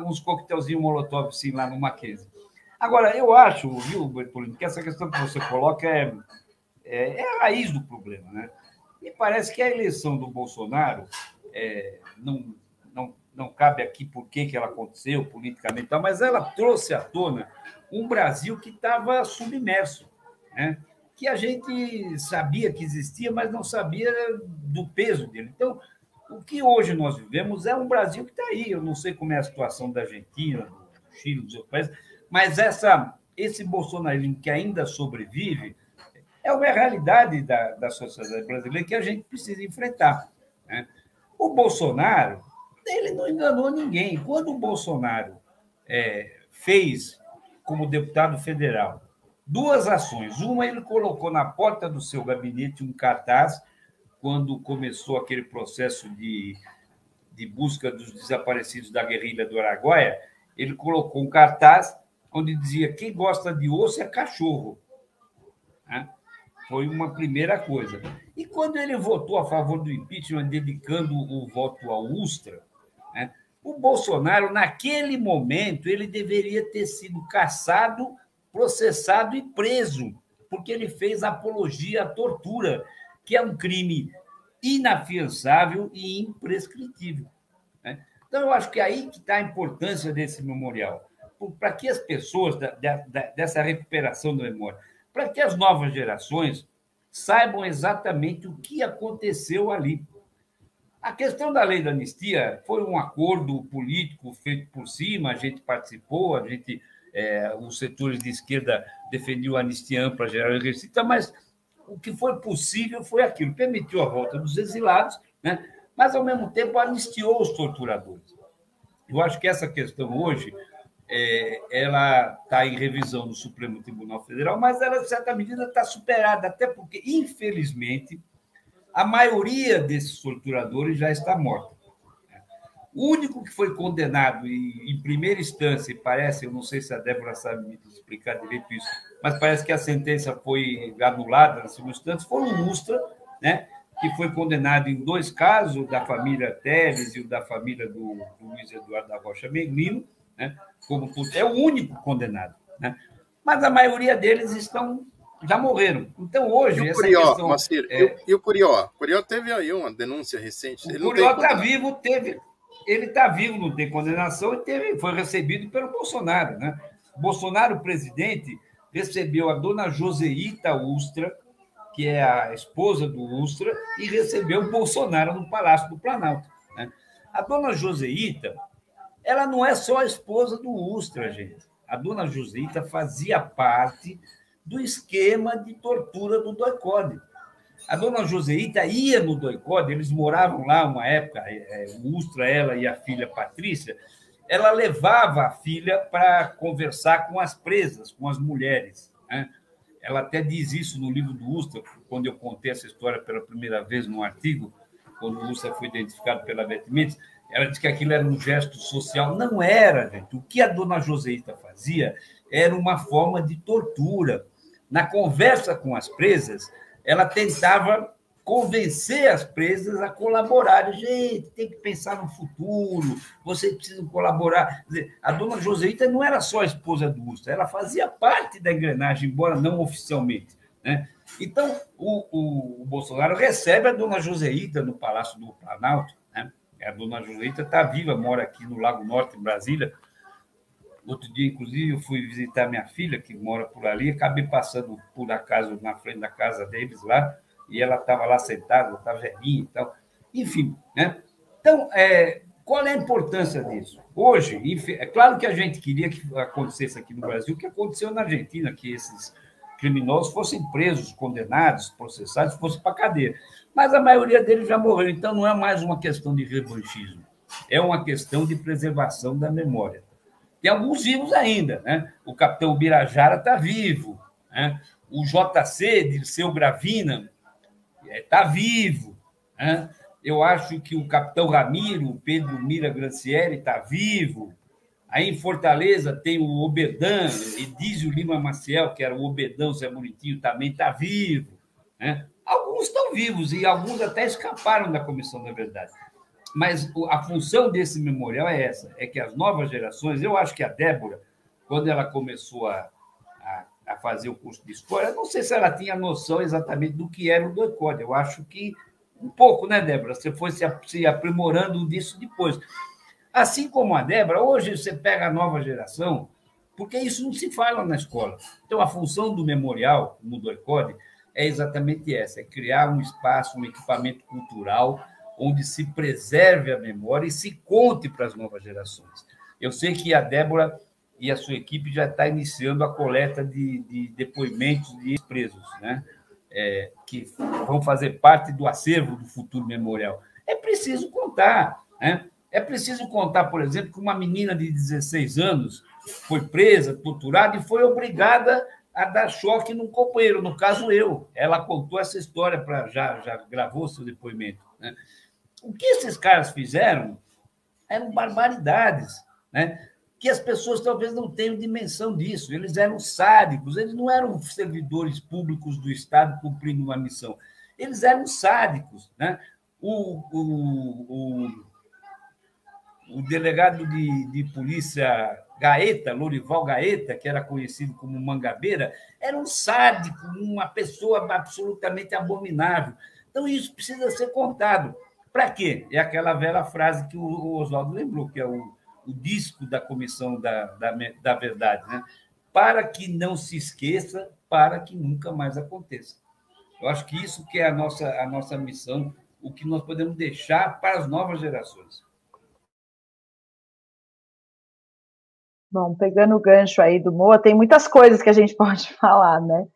uns coquetelzinhos Molotov, sim, lá no Mackenzie. Agora, eu acho, viu, Bertolini, que essa questão que você coloca é a raiz do problema, né? Me parece que a eleição do Bolsonaro não cabe aqui por que ela aconteceu politicamente, mas ela trouxe à tona um Brasil que estava submerso, né? Que a gente sabia que existia, mas não sabia do peso dele. Então, o que hoje nós vivemos é um Brasil que está aí. Eu não sei como é a situação da Argentina, do Chile, dos outros países, mas esse bolsonarismo que ainda sobrevive é uma realidade da sociedade brasileira que a gente precisa enfrentar, né? O Bolsonaro, ele não enganou ninguém. Quando o Bolsonaro fez, como deputado federal, duas ações. Uma, ele colocou na porta do seu gabinete um cartaz, quando começou aquele processo de busca dos desaparecidos da guerrilha do Araguaia, ele colocou um cartaz onde dizia: quem gosta de osso é cachorro, né? Foi uma primeira coisa. E quando ele votou a favor do impeachment, dedicando o voto ao Ustra, né, o Bolsonaro, naquele momento, ele deveria ter sido caçado, processado e preso, porque ele fez apologia à tortura, que é um crime inafiançável e imprescritível, né? Então, eu acho que é aí que está a importância desse memorial, para que as pessoas, dessa recuperação da memória, para que as novas gerações saibam exatamente o que aconteceu ali. A questão da lei da anistia foi um acordo político feito por cima, a gente participou, os setores de esquerda defendiam a anistia ampla, geral e restrita, mas o que foi possível foi aquilo, permitiu a volta dos exilados, né? Mas, ao mesmo tempo, anistiou os torturadores. Eu acho que essa questão hoje ela está em revisão no Supremo Tribunal Federal, mas ela, de certa medida, está superada, até porque, infelizmente, a maioria desses torturadores já está morta. O único que foi condenado em primeira instância, e parece, eu não sei se a Débora sabe me explicar direito isso, mas parece que a sentença foi anulada na segunda instância, foi o Ustra, né, que foi condenado em dois casos, o da família Teles e o da família do Luiz Eduardo da Rocha Menglino, né, é o único condenado, né? Mas a maioria deles já morreram. Então, hoje, e o essa Curió, questão... Moacir, e o Curió? O Curió teve aí uma denúncia recente. O Curió está vivo, ele está vivo, não tem condenação, e foi recebido pelo Bolsonaro, né? O Bolsonaro, presidente, recebeu a dona Joseíta Ustra, que é a esposa do Ustra, e recebeu o Bolsonaro no Palácio do Planalto, né? A dona Joseíta, ela não é só a esposa do Ustra, gente. A dona Joseíta fazia parte do esquema de tortura do DOI-CODE. A dona Joseíta ia no DOI-CODE, eles moravam lá uma época, o Ustra, ela e a filha Patrícia, ela levava a filha para conversar com as presas, com as mulheres, né? Ela até diz isso no livro do Ustra, quando eu contei essa história pela primeira vez num artigo, quando o Ustra foi identificado pela Beth Mendes, ela disse que aquilo era um gesto social. Não era, gente. O que a dona Joseíta fazia era uma forma de tortura. Na conversa com as presas, ela tentava convencer as presas a colaborarem. Gente, tem que pensar no futuro, vocês precisam colaborar. Quer dizer, a dona Joseíta não era só a esposa do Ustra, ela fazia parte da engrenagem, embora não oficialmente, né? Então, o Bolsonaro recebe a dona Joseíta no Palácio do Planalto, né? A dona Joseíta está viva, mora aqui no Lago Norte, em Brasília. Outro dia, inclusive, eu fui visitar minha filha, que mora por ali, acabei passando, por acaso, na frente da casa deles lá, e ela estava lá sentada, ela estava velhinha e tal. Enfim, né? Então, qual é a importância disso? Hoje, é claro que a gente queria que acontecesse aqui no Brasil o que aconteceu na Argentina, que esses criminosos fossem presos, condenados, processados, fossem para a cadeia. Mas a maioria deles já morreu, então não é mais uma questão de revanchismo, é uma questão de preservação da memória. Tem alguns vivos ainda, né? O capitão Birajara está vivo, né? O JC, Dirceu Gravina, está vivo, né? Eu acho que o capitão Ramiro, o Pedro Mira Grancieri, está vivo. Aí em Fortaleza tem o Obedão, Edísio Lima Maciel, que era o Obedão Zé Bonitinho, também está vivo, né? Alguns estão vivos e alguns até escaparam da Comissão da Verdade. Mas a função desse memorial é essa, é que as novas gerações, eu acho que a Débora, quando ela começou a fazer o curso de História, não sei se ela tinha noção exatamente do que era o DOI-CODE, eu acho que um pouco, né, Débora? Você foi se aprimorando disso depois. Assim como a Débora, hoje você pega a nova geração, porque isso não se fala na escola. Então, a função do memorial, no DOI-CODE, é exatamente essa, é criar um espaço, um equipamento cultural onde se preserve a memória e se conte para as novas gerações. Eu sei que a Débora e a sua equipe já está iniciando a coleta de depoimentos de presos, né? Que vão fazer parte do acervo do futuro memorial. É preciso contar, né? É preciso contar, por exemplo, que uma menina de 16 anos foi presa, torturada e foi obrigada a dar choque num companheiro, no caso eu. Ela contou essa história, já gravou seu depoimento, né? O que esses caras fizeram eram barbaridades, né? Que as pessoas talvez não tenham dimensão disso. Eles eram sádicos, eles não eram servidores públicos do Estado cumprindo uma missão. Eles eram sádicos, né? O delegado de polícia Gaeta, Lorival Gaeta, que era conhecido como Mangabeira, era um sádico, uma pessoa absolutamente abominável. Então, isso precisa ser contado. Para quê? É aquela velha frase que o Oswaldo lembrou, que é o disco da Comissão da Verdade, né? Para que não se esqueça, para que nunca mais aconteça. Eu acho que isso que é a nossa missão, o que nós podemos deixar para as novas gerações. Bom, pegando o gancho aí do Moa, tem muitas coisas que a gente pode falar, né?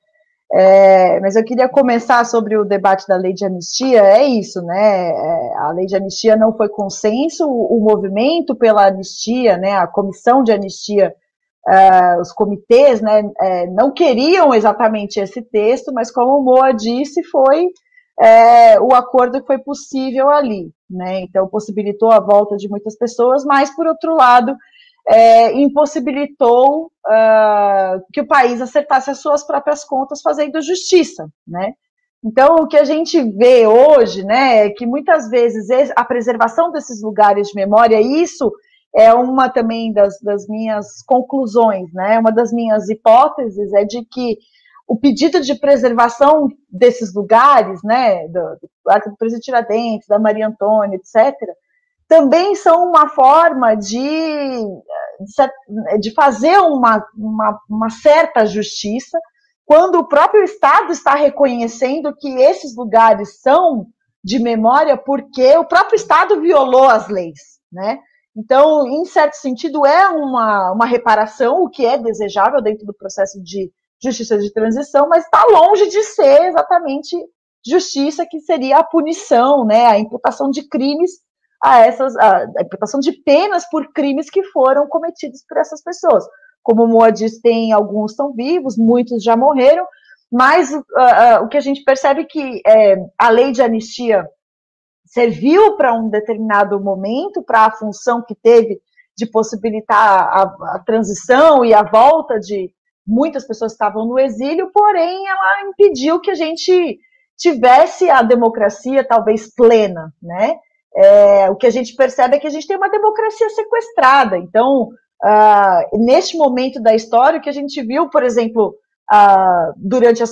Mas eu queria começar sobre o debate da lei de anistia, é isso, né? A lei de anistia não foi consenso, o movimento pela anistia, né? A comissão de anistia, os comitês, né? Não queriam exatamente esse texto, mas como o Moa disse, foi o acordo que foi possível ali, né? Então, possibilitou a volta de muitas pessoas, mas, por outro lado, impossibilitou que o país acertasse as suas próprias contas fazendo justiça, né? Então, o que a gente vê hoje, né, é que muitas vezes a preservação desses lugares de memória, isso é uma também das minhas conclusões, né? Uma das minhas hipóteses é de que o pedido de preservação desses lugares, né, do Arco do Presidente Tiradentes, da Maria Antônia, etc., também são uma forma de fazer uma certa justiça, quando o próprio Estado está reconhecendo que esses lugares são de memória porque o próprio Estado violou as leis, né? Então, em certo sentido, é uma reparação, o que é desejável dentro do processo de justiça de transição, mas está longe de ser exatamente justiça, que seria a punição, né, a imputação de crimes a imputação de penas por crimes que foram cometidos por essas pessoas. Como o Moa disse, alguns estão vivos, muitos já morreram, mas o que a gente percebe é que a lei de anistia serviu para um determinado momento, para a função que teve de possibilitar a transição e a volta de muitas pessoas que estavam no exílio, porém ela impediu que a gente tivesse a democracia talvez plena, né? O que a gente percebe é que a gente tem uma democracia sequestrada. Então, neste momento da história, o que a gente viu, por exemplo, durante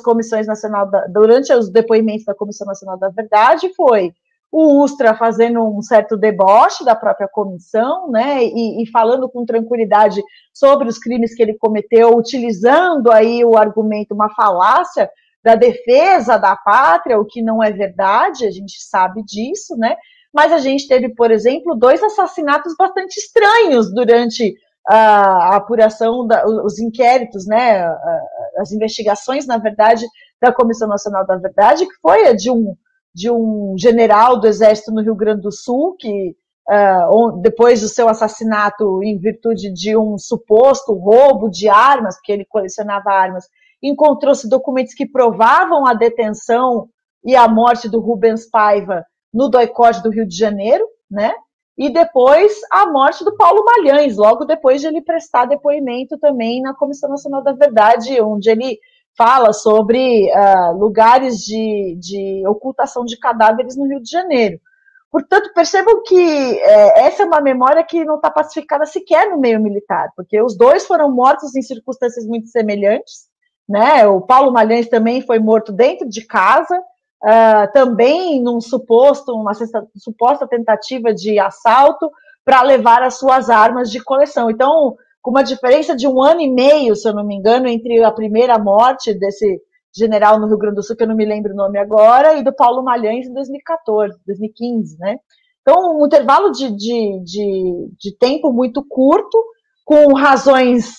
os depoimentos da Comissão Nacional da Verdade, foi o Ustra fazendo um certo deboche da própria comissão, né, e falando com tranquilidade sobre os crimes que ele cometeu, utilizando aí o argumento, uma falácia da defesa da pátria, o que não é verdade, a gente sabe disso, né, mas a gente teve, por exemplo, 2 assassinatos bastante estranhos durante a apuração, os inquéritos, né, as investigações, na verdade, da Comissão Nacional da Verdade, que foi a de um general do Exército no Rio Grande do Sul, que depois do seu assassinato em virtude de um suposto roubo de armas, porque ele colecionava armas, encontrou-se documentos que provavam a detenção e a morte do Rubens Paiva no doicode do Rio de Janeiro, né? E depois a morte do Paulo Malhães, logo depois de ele prestar depoimento também na Comissão Nacional da Verdade, onde ele fala sobre lugares de ocultação de cadáveres no Rio de Janeiro. Portanto, percebam que essa é uma memória que não está pacificada sequer no meio militar, porque os 2 foram mortos em circunstâncias muito semelhantes, né? O Paulo Malhães também foi morto dentro de casa, também uma suposta tentativa de assalto para levar as suas armas de coleção. Então, com uma diferença de 1 ano e meio, se eu não me engano, entre a primeira morte desse general no Rio Grande do Sul, que eu não me lembro o nome agora, e do Paulo Malhães em 2014, 2015, né? Então, um intervalo de tempo muito curto, com razões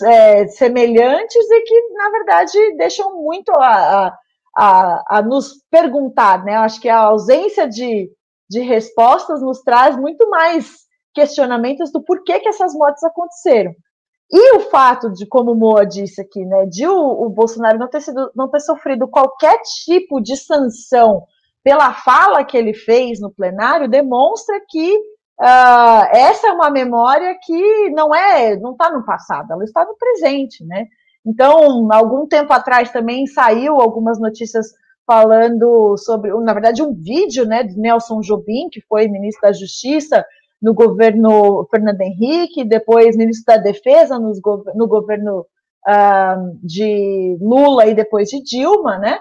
semelhantes e que, na verdade, deixam muito a nos perguntar, né? Eu acho que a ausência de respostas nos traz muito mais questionamentos do porquê que essas mortes aconteceram. E o fato de, como o Moa disse aqui, né, de o Bolsonaro não ter sofrido qualquer tipo de sanção pela fala que ele fez no plenário, demonstra que essa é uma memória que não está no passado, ela está no presente, né? Então, algum tempo atrás também saiu algumas notícias falando sobre, na verdade, um vídeo, né, de Nelson Jobim, que foi ministro da Justiça no governo Fernando Henrique, depois ministro da Defesa no governo de Lula e depois de Dilma, né,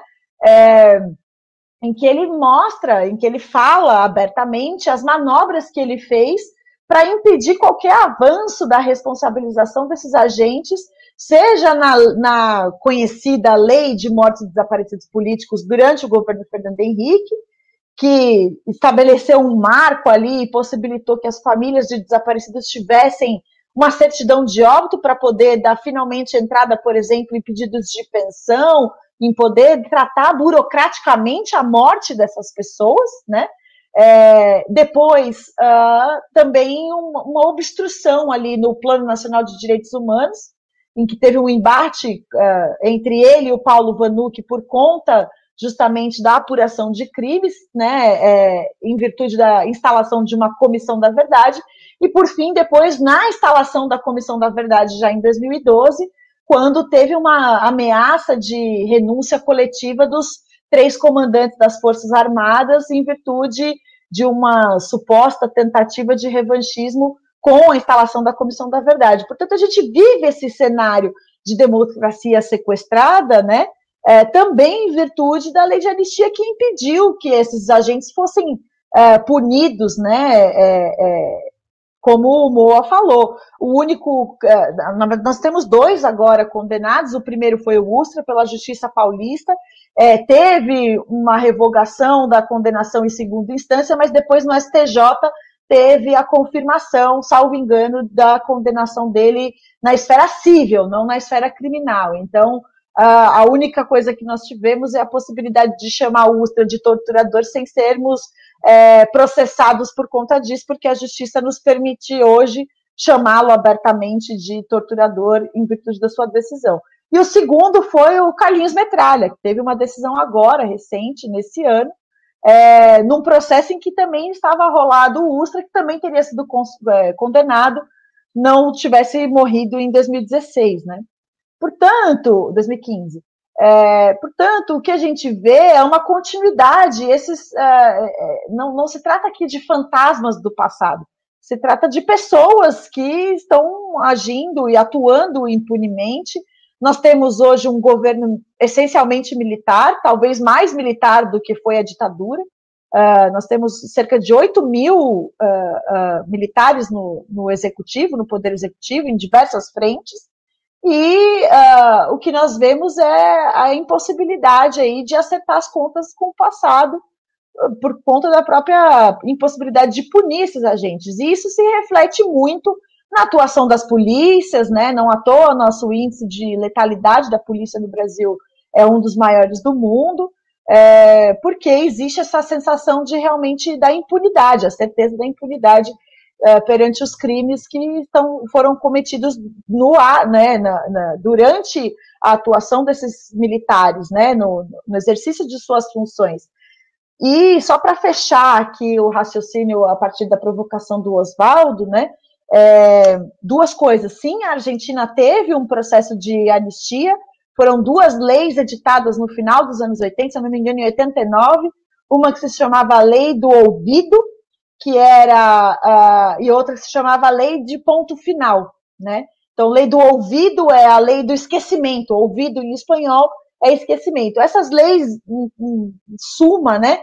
em que ele mostra, em que ele fala abertamente as manobras que ele fez para impedir qualquer avanço da responsabilização desses agentes, seja na conhecida lei de mortos e desaparecidos políticos durante o governo Fernando Henrique, que estabeleceu um marco ali e possibilitou que as famílias de desaparecidos tivessem uma certidão de óbito para poder dar finalmente entrada, por exemplo, em pedidos de pensão, em poder tratar burocraticamente a morte dessas pessoas, né? Depois, também uma obstrução ali no Plano Nacional de Direitos Humanos, em que teve um embate entre ele e o Paulo Vanucci por conta justamente da apuração de crimes, né, em virtude da instalação de uma comissão da verdade, e por fim, depois, na instalação da comissão da verdade, já em 2012, quando teve uma ameaça de renúncia coletiva dos 3 comandantes das Forças Armadas em virtude de uma suposta tentativa de revanchismo com a instalação da Comissão da Verdade. Portanto, a gente vive esse cenário de democracia sequestrada, né, também em virtude da lei de anistia que impediu que esses agentes fossem punidos, né, como o Moa falou. O único, nós temos 2 agora condenados, o primeiro foi o Ustra pela Justiça Paulista, teve uma revogação da condenação em segunda instância, mas depois no STJ teve a confirmação, salvo engano, da condenação dele na esfera civil, não na esfera criminal. Então, a única coisa que nós tivemos é a possibilidade de chamar o Ustra de torturador sem sermos processados por conta disso, porque a justiça nos permite hoje chamá-lo abertamente de torturador em virtude da sua decisão. E o segundo foi o Carlinhos Metralha, que teve uma decisão agora, recente, nesse ano, num processo em que também estava rolado o Ustra, que também teria sido condenado, não tivesse morrido em 2016, né? Portanto, 2015. Portanto, o que a gente vê é uma continuidade. Não se trata aqui de fantasmas do passado, se trata de pessoas que estão agindo e atuando impunemente. Nós temos hoje um governo essencialmente militar, talvez mais militar do que foi a ditadura, Nós temos cerca de 8.000 militares no executivo, no poder executivo, em diversas frentes, e o que nós vemos é a impossibilidade aí de acertar as contas com o passado, por conta da própria impossibilidade de punir esses agentes. E isso se reflete muito na atuação das polícias, né? Não à toa, nosso índice de letalidade da polícia no Brasil é um dos maiores do mundo, porque existe essa sensação de realmente da impunidade, a certeza da impunidade perante os crimes que foram cometidos durante a atuação desses militares, né? No exercício de suas funções. E só para fechar aqui o raciocínio a partir da provocação do Oswaldo, né? Duas coisas. Sim, a Argentina teve um processo de anistia, foram 2 leis editadas no final dos anos 80, se eu não me engano, em 89, uma que se chamava Lei do Ouvido, que era, e outra que se chamava Lei de Ponto Final, né? Então, Lei do Ouvido é a lei do esquecimento, ouvido em espanhol é esquecimento. Essas leis, em suma, né,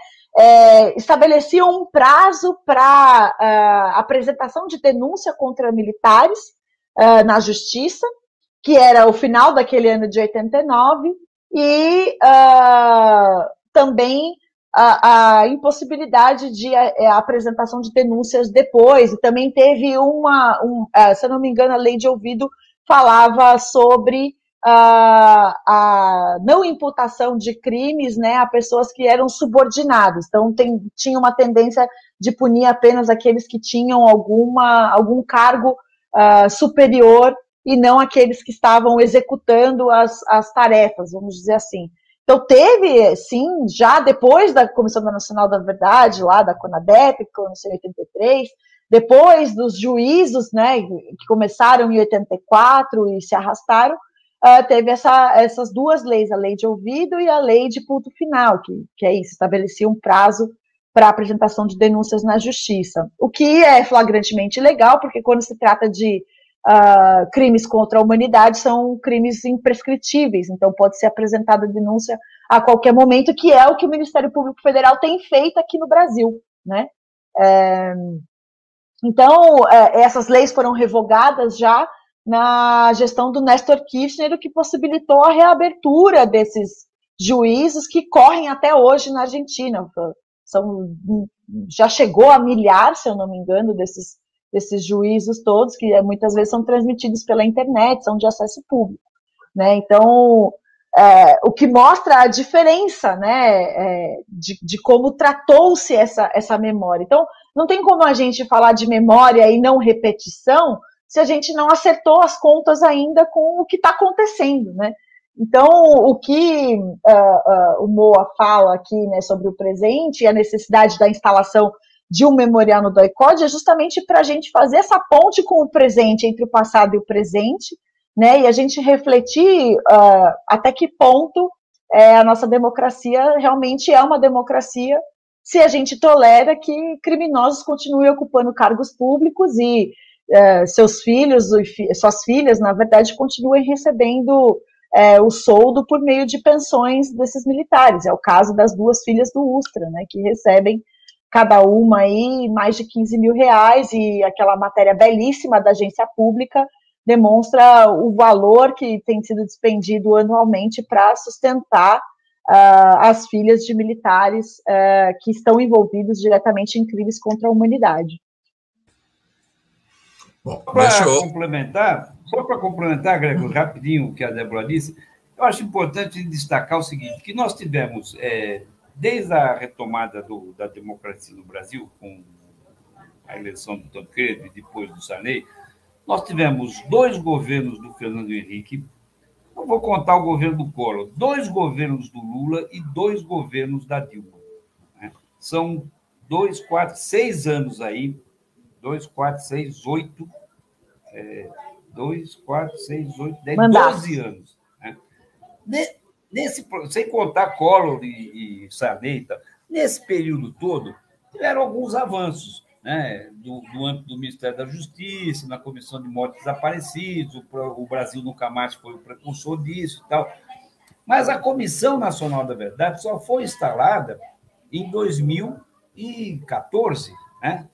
estabeleciam um prazo para apresentação de denúncia contra militares na justiça, que era o final daquele ano de 89, e também a impossibilidade de apresentação de denúncias depois. E também teve se eu não me engano, a lei de ouvido falava sobre a não imputação de crimes, né, a pessoas que eram subordinadas. Então, tinha uma tendência de punir apenas aqueles que tinham algum cargo superior e não aqueles que estavam executando as tarefas, vamos dizer assim. Então, teve, sim, já depois da Comissão Nacional da Verdade, lá da CONADEP, que começou em 83, depois dos juízos, né, que começaram em 84 e se arrastaram, teve essas 2 leis, a lei de ouvido e a lei de ponto final, que é isso, estabelecia um prazo para apresentação de denúncias na justiça. O que é flagrantemente ilegal, porque quando se trata de crimes contra a humanidade, são crimes imprescritíveis, então pode ser apresentada denúncia a qualquer momento, que é o que o Ministério Público Federal tem feito aqui no Brasil, né? Então, essas leis foram revogadas já na gestão do Néstor Kirchner, o que possibilitou a reabertura desses juízos que correm até hoje na Argentina. Já chegou a milhar, se eu não me engano, desses juízos todos, que muitas vezes são transmitidos pela internet, são de acesso público, né? Então, o que mostra a diferença, né, de como tratou-se essa memória. Então, não tem como a gente falar de memória e não repetição se a gente não acertou as contas ainda com o que está acontecendo, né? Então, o que o Moa fala aqui, né, sobre o presente e a necessidade da instalação de um memorial no DOI-CODE é justamente para a gente fazer essa ponte com o presente, entre o passado e o presente, né, e a gente refletir até que ponto a nossa democracia realmente é uma democracia se a gente tolera que criminosos continuem ocupando cargos públicos e seus filhos, suas filhas, na verdade, continuem recebendo o soldo por meio de pensões desses militares. É o caso das 2 filhas do Ustra, né, que recebem cada uma aí mais de 15 mil reais, e aquela matéria belíssima da agência pública demonstra o valor que tem sido despendido anualmente para sustentar as filhas de militares que estão envolvidos diretamente em crimes contra a humanidade. Só para complementar, Gregor, rapidinho o que a Débora disse, eu acho importante destacar o seguinte, que nós tivemos, desde a retomada da democracia no Brasil, com a eleição do Tancredo e depois do Sarney, nós tivemos 2 governos do Fernando Henrique, não vou contar o governo do Collor, 2 governos do Lula e 2 governos da Dilma, né? São 2, 4, 6 anos aí, 2, 4, 6, 8, 2, 4, 6, 8, 10, 12 anos. Né? Sem contar Collor e Sarney e tal, nesse período todo, tiveram alguns avanços, né? Do âmbito do Ministério da Justiça, na Comissão de Mortos Desaparecidos, o Brasil nunca mais foi o precursor disso e tal. Mas a Comissão Nacional da Verdade só foi instalada em 2000, 2014, né?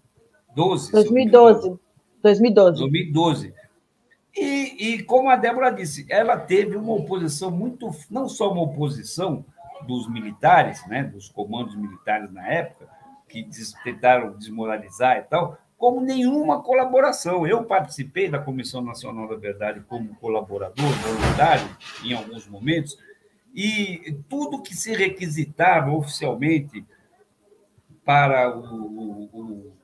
2012. 2012. E como a Débora disse, ela teve uma oposição muito, não só uma oposição dos militares, né, dos comandos militares na época, que tentaram desmoralizar e tal, como nenhuma colaboração. Eu participei da Comissão Nacional da Verdade como colaborador, voluntário, em alguns momentos, e tudo que se requisitava oficialmente para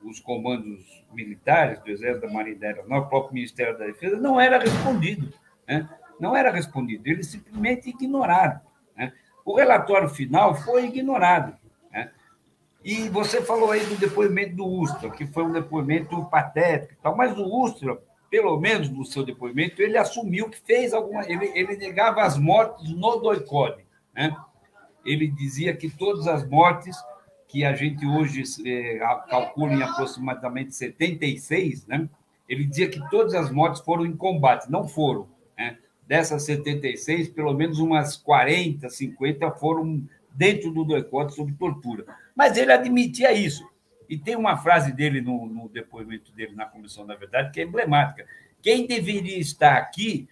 os comandos militares do Exército, da Marinha e da Aeronáutica, o próprio Ministério da Defesa, não era respondido. Né? Não era respondido, eles simplesmente ignoraram. Né? O relatório final foi ignorado. Né? E você falou aí do depoimento do Ustra, que foi um depoimento patético e tal, mas o Ustra, pelo menos no seu depoimento, ele assumiu que fez alguma... Ele negava as mortes no DOI-CODE. Né? Ele dizia que todas as mortes que a gente hoje calcula em aproximadamente 76, né? Ele dizia que todas as mortes foram em combate, não foram. Né? Dessas 76, pelo menos umas 40, 50 foram dentro do DOI-CODE sob tortura. Mas ele admitia isso. E tem uma frase dele no depoimento dele na Comissão da Verdade que é emblemática. Quem deveria estar aqui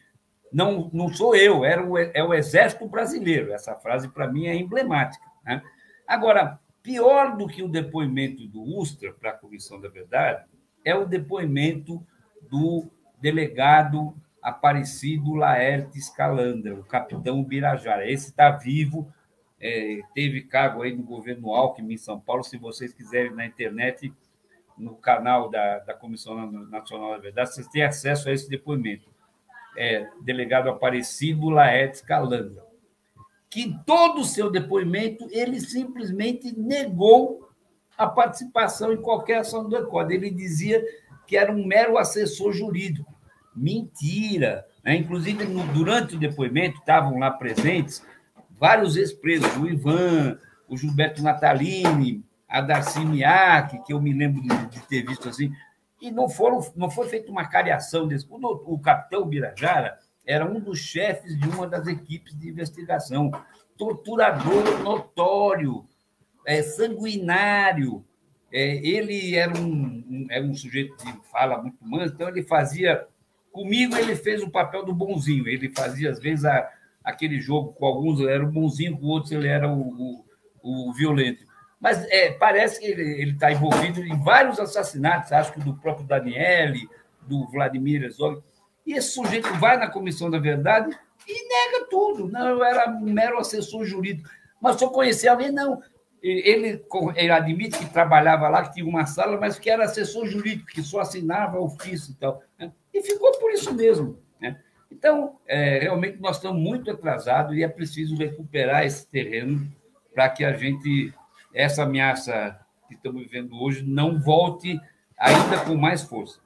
não sou eu, é o Exército Brasileiro. Essa frase, para mim, é emblemática. Né? Agora, pior do que o depoimento do Ustra para a Comissão da Verdade é o depoimento do delegado Aparecido Laertes Calandra, o capitão Birajara. Esse está vivo, teve cargo aí no governo Alckmin em São Paulo. Se vocês quiserem na internet, no canal da Comissão Nacional da Verdade, vocês têm acesso a esse depoimento. Delegado Aparecido Laertes Calandra, que em todo o seu depoimento ele simplesmente negou a participação em qualquer ação do DOI-CODE. Ele dizia que era um mero assessor jurídico. Mentira! Né? Inclusive, durante o depoimento, estavam lá presentes vários ex-presos, o Ivan, o Gilberto Natalini, a Darcy Miak, que eu me lembro de ter visto assim, e não foi feita uma cariação desse. O capitão Birajara era um dos chefes de uma das equipes de investigação, torturador notório, sanguinário. Ele era um sujeito que fala muito manso, então ele fazia... Comigo, ele fez o papel do bonzinho. Ele fazia, às vezes, aquele jogo com alguns, ele era o bonzinho, com outros ele era o violento. Mas parece que ele está envolvido em vários assassinatos, acho que do próprio Daniele, do Vladimir Herzog. E esse sujeito vai na Comissão da Verdade e nega tudo. Não, eu era um mero assessor jurídico. Mas só conhecia alguém, não. Ele admite que trabalhava lá, que tinha uma sala, mas que era assessor jurídico, que só assinava ofício e tal. Né? E ficou por isso mesmo. Né? Então, realmente, nós estamos muito atrasados e é preciso recuperar esse terreno para que a gente, essa ameaça que estamos vivendo hoje, não volte ainda com mais força.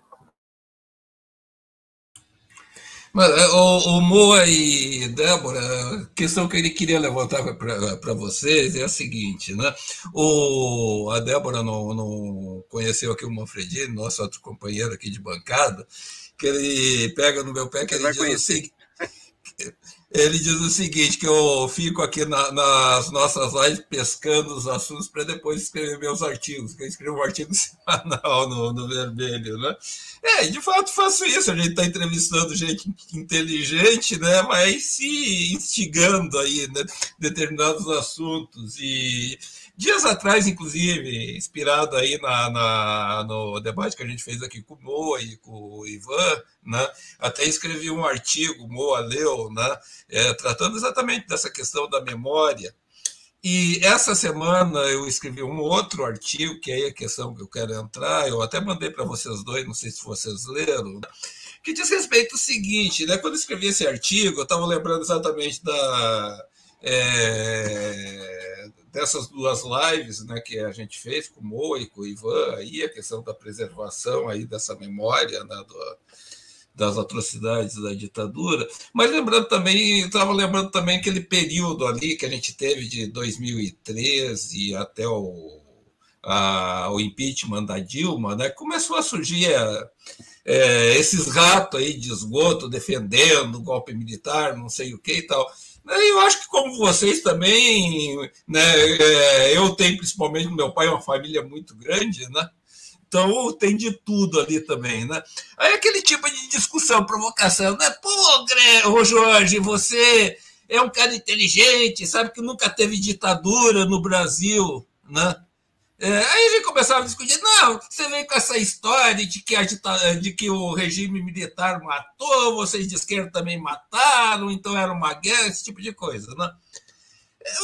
Mas, o Moa e Débora, a questão que ele queria levantar para vocês é a seguinte, né? A Débora não conheceu aqui o Manfredini, nosso outro companheiro aqui de bancada, que ele pega no meu pé que ele diz o seguinte, que eu fico aqui nas nossas lives pescando os assuntos para depois escrever meus artigos, que eu escrevo um artigo semanal no Vermelho, né? De fato faço isso, a gente está entrevistando gente inteligente, né? Mas se instigando aí, né, determinados assuntos. E dias atrás, inclusive, inspirado aí no debate que a gente fez aqui com o Moa e com o Ivan, né? Até escrevi um artigo, o Moa leu, né? Tratando exatamente dessa questão da memória. E essa semana eu escrevi um outro artigo, que é a questão que eu quero entrar, eu até mandei para vocês dois, não sei se vocês leram, que diz respeito ao seguinte, né? Quando eu escrevi esse artigo, eu estava lembrando exatamente dessas duas lives, né, que a gente fez com o Moa e com o Ivan, aí, a questão da preservação aí dessa memória, né, das atrocidades da ditadura, mas estava lembrando também aquele período ali que a gente teve de 2013 até o impeachment da Dilma, né? Começou a surgir esses ratos aí de esgoto defendendo o golpe militar, não sei o que e tal. Eu acho que, como vocês também, né, eu tenho, principalmente, meu pai é uma família muito grande, né? Então tem de tudo ali também, né? Aí aquele tipo de discussão, provocação, né? Pô, Jorge, você é um cara inteligente, sabe que nunca teve ditadura no Brasil, né? Aí a gente começava a discutir, não, você vem com essa história de que o regime militar matou, vocês de esquerda também mataram, então era uma guerra, esse tipo de coisa, né?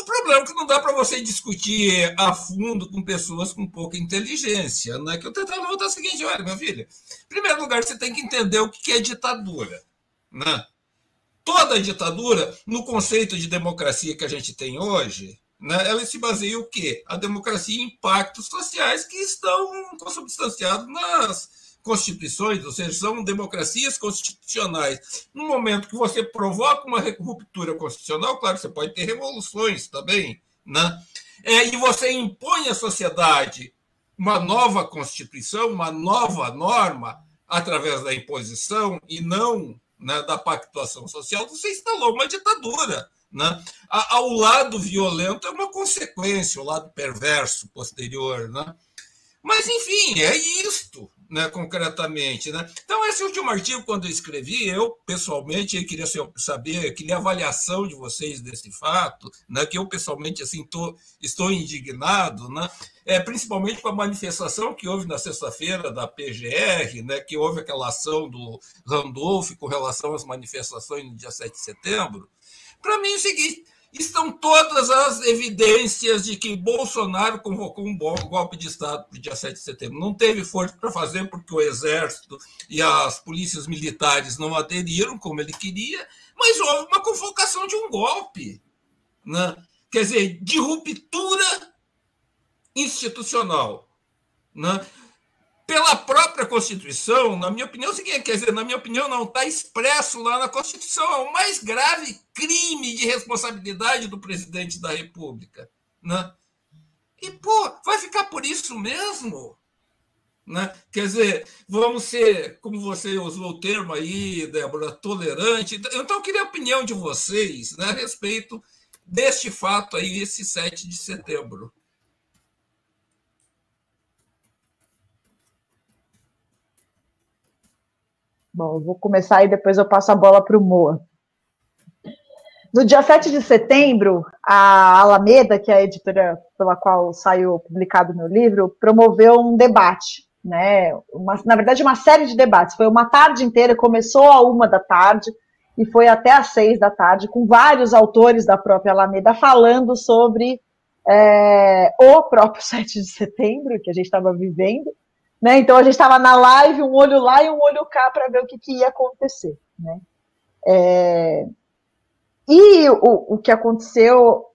O problema é que não dá para você discutir a fundo com pessoas com pouca inteligência, né? Que eu tentava levantar o seguinte, olha, meu filho, em primeiro lugar, você tem que entender o que é ditadura, né? Toda ditadura, no conceito de democracia que a gente tem hoje, né, ela se baseia o quê? A democracia em impactos sociais que estão consubstanciados nas constituições, ou seja, são democracias constitucionais. No momento que você provoca uma ruptura constitucional, claro, você pode ter revoluções também, né? E você impõe à sociedade uma nova constituição, uma nova norma, através da imposição e não, né, da pactuação social, você instalou uma ditadura. Né? Ao lado violento é uma consequência, o lado perverso posterior. Né? Mas, enfim, é isto, né, concretamente. Né? Então, esse último artigo, quando eu escrevi, eu, pessoalmente, eu queria saber, queria a avaliação de vocês desse fato, né, que eu, pessoalmente, assim, estou indignado, né, principalmente com a manifestação que houve na sexta-feira da PGR, né, que houve aquela ação do Randolph com relação às manifestações no dia 7 de setembro. Para mim é o seguinte, estão todas as evidências de que Bolsonaro convocou um golpe de Estado para o dia 7 de setembro. Não teve força para fazer porque o Exército e as polícias militares não aderiram como ele queria, mas houve uma convocação de um golpe. Né? Quer dizer, de ruptura institucional. Né? Pela própria Constituição, na minha opinião, quer dizer, na minha opinião, não está expresso lá na Constituição, é o mais grave crime de responsabilidade do presidente da República. Né? E, pô, vai ficar por isso mesmo? Né? Quer dizer, vamos ser, como você usou o termo aí, Débora, tolerante. Então, eu queria a opinião de vocês, né, a respeito deste fato aí, esse 7 de setembro. Bom, eu vou começar e depois eu passo a bola para o Moa. No dia 7 de setembro, a Alameda, que é a editora pela qual saiu publicado o meu livro, promoveu um debate, né? Na verdade, uma série de debates. Foi uma tarde inteira, começou à 13h e foi até às 18h, com vários autores da própria Alameda falando sobre o próprio 7 de setembro, que a gente estava vivendo. Né? Então, a gente estava na live, um olho lá e um olho cá para ver o que ia acontecer. Né? E o que aconteceu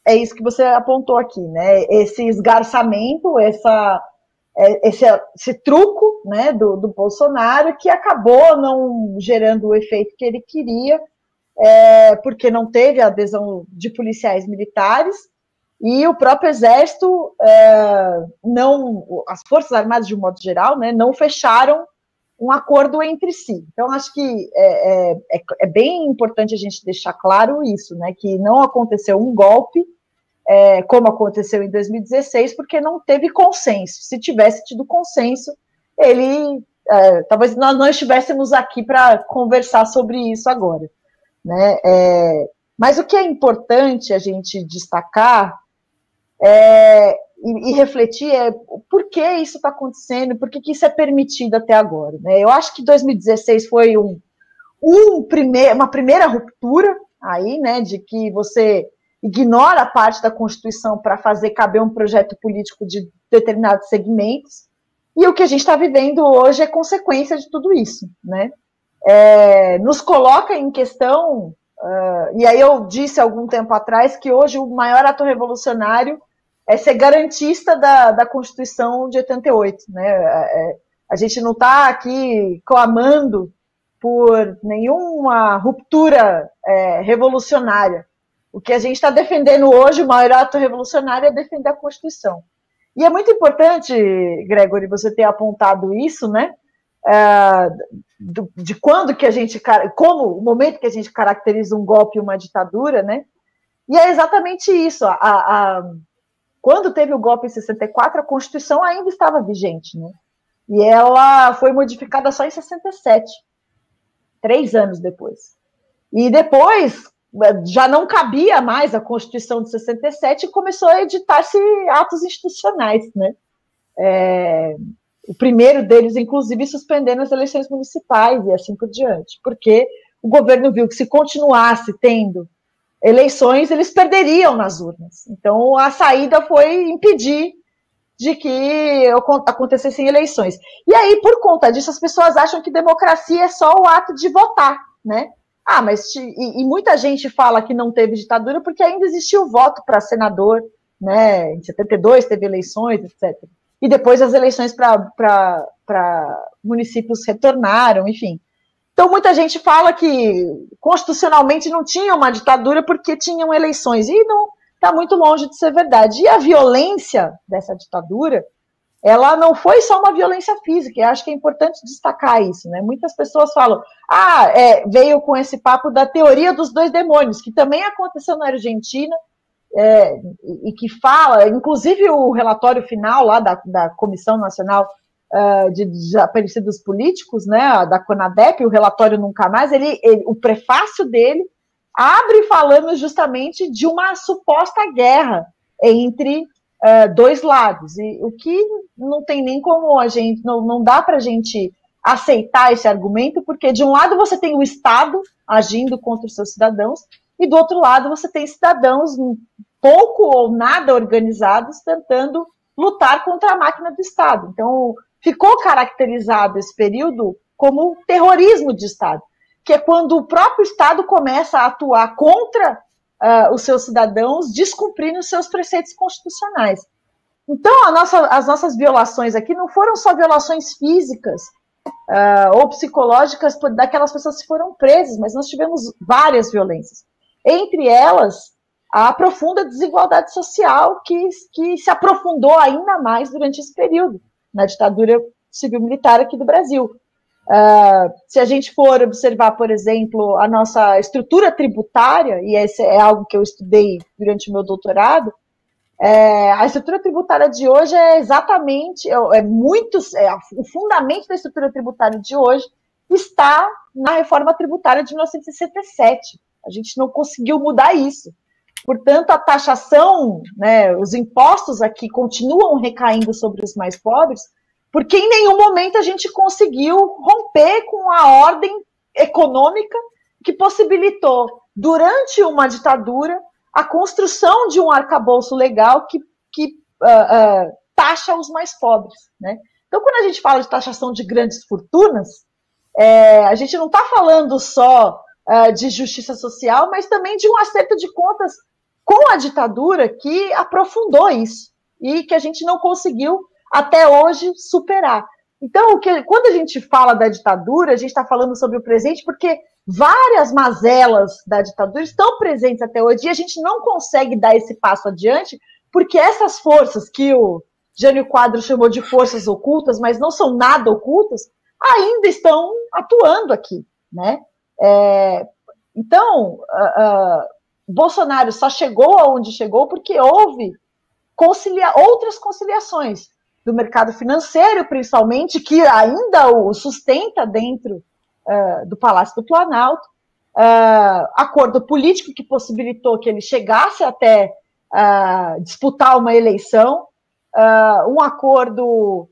é isso que você apontou aqui, né? Esse esgarçamento, esse truco, né, do Bolsonaro, que acabou não gerando o efeito que ele queria, porque não teve a adesão de policiais militares, e o próprio Exército, as Forças Armadas, de um modo geral, né, não fecharam um acordo entre si. Então, acho que é bem importante a gente deixar claro isso, né, que não aconteceu um golpe, como aconteceu em 2016, porque não teve consenso. Se tivesse tido consenso, talvez nós não estivéssemos aqui para conversar sobre isso agora. Né? Mas o que é importante a gente destacar e refletir por que isso está acontecendo, por que isso é permitido até agora. Né? Eu acho que 2016 foi uma primeira ruptura aí, né, de que você ignora a parte da Constituição para fazer caber um projeto político de determinados segmentos, e o que a gente está vivendo hoje é consequência de tudo isso. Né? Nos coloca em questão, e aí eu disse algum tempo atrás que hoje o maior ato revolucionário é ser garantista da Constituição de 88. Né? A gente não está aqui clamando por nenhuma ruptura revolucionária. O que a gente está defendendo hoje, o maior ato revolucionário, é defender a Constituição. E é muito importante, Gregory, você ter apontado isso, né? de quando que a gente, como o momento que a gente caracteriza um golpe e uma ditadura, né? E é exatamente isso. Quando teve o golpe em 64, a Constituição ainda estava vigente, né? E ela foi modificada só em 67, 3 anos depois. E depois já não cabia mais a Constituição de 67 e começou a editar-se atos institucionais, né? O primeiro deles, inclusive, suspendendo as eleições municipais e assim por diante, porque o governo viu que se continuasse tendo eleições, eles perderiam nas urnas. Então, a saída foi impedir de que acontecessem eleições. E aí, por conta disso, as pessoas acham que democracia é só o ato de votar, né? Mas muita gente fala que não teve ditadura porque ainda existia o voto para senador, né? Em 72 teve eleições, etc. E depois as eleições para municípios retornaram, enfim. Então, muita gente fala que constitucionalmente não tinha uma ditadura porque tinham eleições, e não está muito longe de ser verdade. E a violência dessa ditadura, ela não foi só uma violência física, eu acho que é importante destacar isso, né? Muitas pessoas falam, veio com esse papo da teoria dos 2 demônios, que também aconteceu na Argentina, e que fala, inclusive o relatório final lá da Comissão Nacional de Desaparecidos Políticos, né, da CONADEP, o relatório Nunca Mais, o prefácio dele abre falando justamente de uma suposta guerra entre 2 lados, e o que não tem nem como a gente, não dá para a gente aceitar esse argumento, porque de um lado você tem o Estado agindo contra os seus cidadãos, e do outro lado você tem cidadãos pouco ou nada organizados tentando lutar contra a máquina do Estado. Então, ficou caracterizado esse período como terrorismo de Estado, que é quando o próprio Estado começa a atuar contra os seus cidadãos, descumprindo os seus preceitos constitucionais. Então, as nossas violações aqui não foram só violações físicas ou psicológicas daquelas pessoas que foram presas, mas nós tivemos várias violências. Entre elas, a profunda desigualdade social que se aprofundou ainda mais durante esse período, na ditadura civil-militar aqui do Brasil. Se a gente for observar, por exemplo, a nossa estrutura tributária, e esse é algo que eu estudei durante o meu doutorado, a estrutura tributária de hoje é exatamente, o fundamento da estrutura tributária de hoje está na reforma tributária de 1967. A gente não conseguiu mudar isso. Portanto, a taxação, né, os impostos aqui continuam recaindo sobre os mais pobres, porque em nenhum momento a gente conseguiu romper com a ordem econômica que possibilitou, durante uma ditadura, a construção de um arcabouço legal que taxa os mais pobres, né? Então, quando a gente fala de taxação de grandes fortunas, a gente não está falando só de justiça social, mas também de um acerto de contas com a ditadura que aprofundou isso e que a gente não conseguiu até hoje superar. Então, quando a gente fala da ditadura, a gente está falando sobre o presente porque várias mazelas da ditadura estão presentes até hoje e a gente não consegue dar esse passo adiante porque essas forças que o Jânio Quadros chamou de forças ocultas, mas não são nada ocultas, ainda estão atuando aqui, né? Então, Bolsonaro só chegou aonde chegou porque houve outras conciliações do mercado financeiro, principalmente, que ainda o sustenta dentro do Palácio do Planalto, acordo político que possibilitou que ele chegasse até disputar uma eleição, um acordo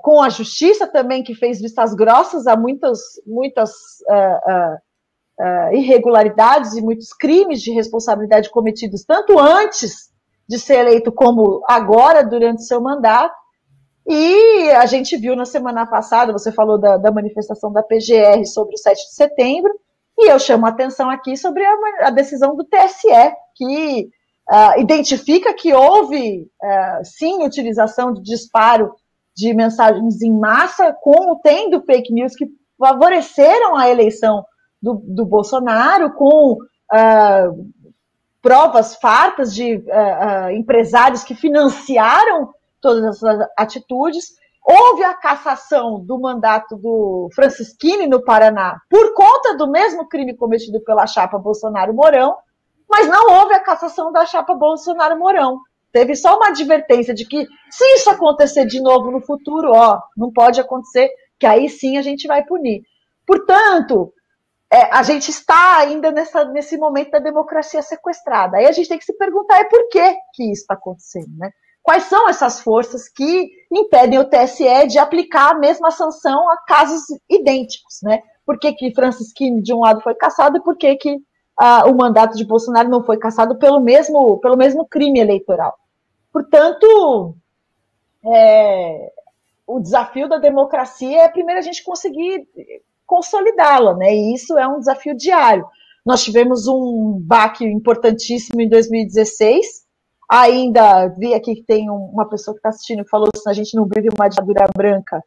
com a justiça também, que fez vistas grossas a muitas irregularidades e muitos crimes de responsabilidade cometidos, tanto antes de ser eleito como agora, durante seu mandato. E a gente viu na semana passada, você falou da manifestação da PGR sobre o 7 de setembro, e eu chamo a atenção aqui sobre a decisão do TSE, que identifica que houve, sim, utilização de disparo de mensagens em massa, tendo fake news que favoreceram a eleição do Bolsonaro, com provas fartas de empresários que financiaram todas essas atitudes. houve a cassação do mandato do Francisquini no Paraná por conta do mesmo crime cometido pela chapa Bolsonaro-Mourão, mas não houve a cassação da chapa Bolsonaro-Mourão. Teve só uma advertência de que, se isso acontecer de novo no futuro, não pode acontecer, que aí sim a gente vai punir. Portanto, a gente está ainda nesse momento da democracia sequestrada. Aí a gente tem que se perguntar por que isso está acontecendo, né? Quais são essas forças que impedem o TSE de aplicar a mesma sanção a casos idênticos, né? Por que Francisquini, de um lado, foi cassado e por que o mandato de Bolsonaro não foi cassado pelo mesmo crime eleitoral? Portanto, o desafio da democracia é primeiro a gente conseguir consolidá-la, né? E isso é um desafio diário. Nós tivemos um baque importantíssimo em 2016. Ainda vi aqui que tem uma pessoa que está assistindo que falou assim: a gente não vive uma ditadura branca.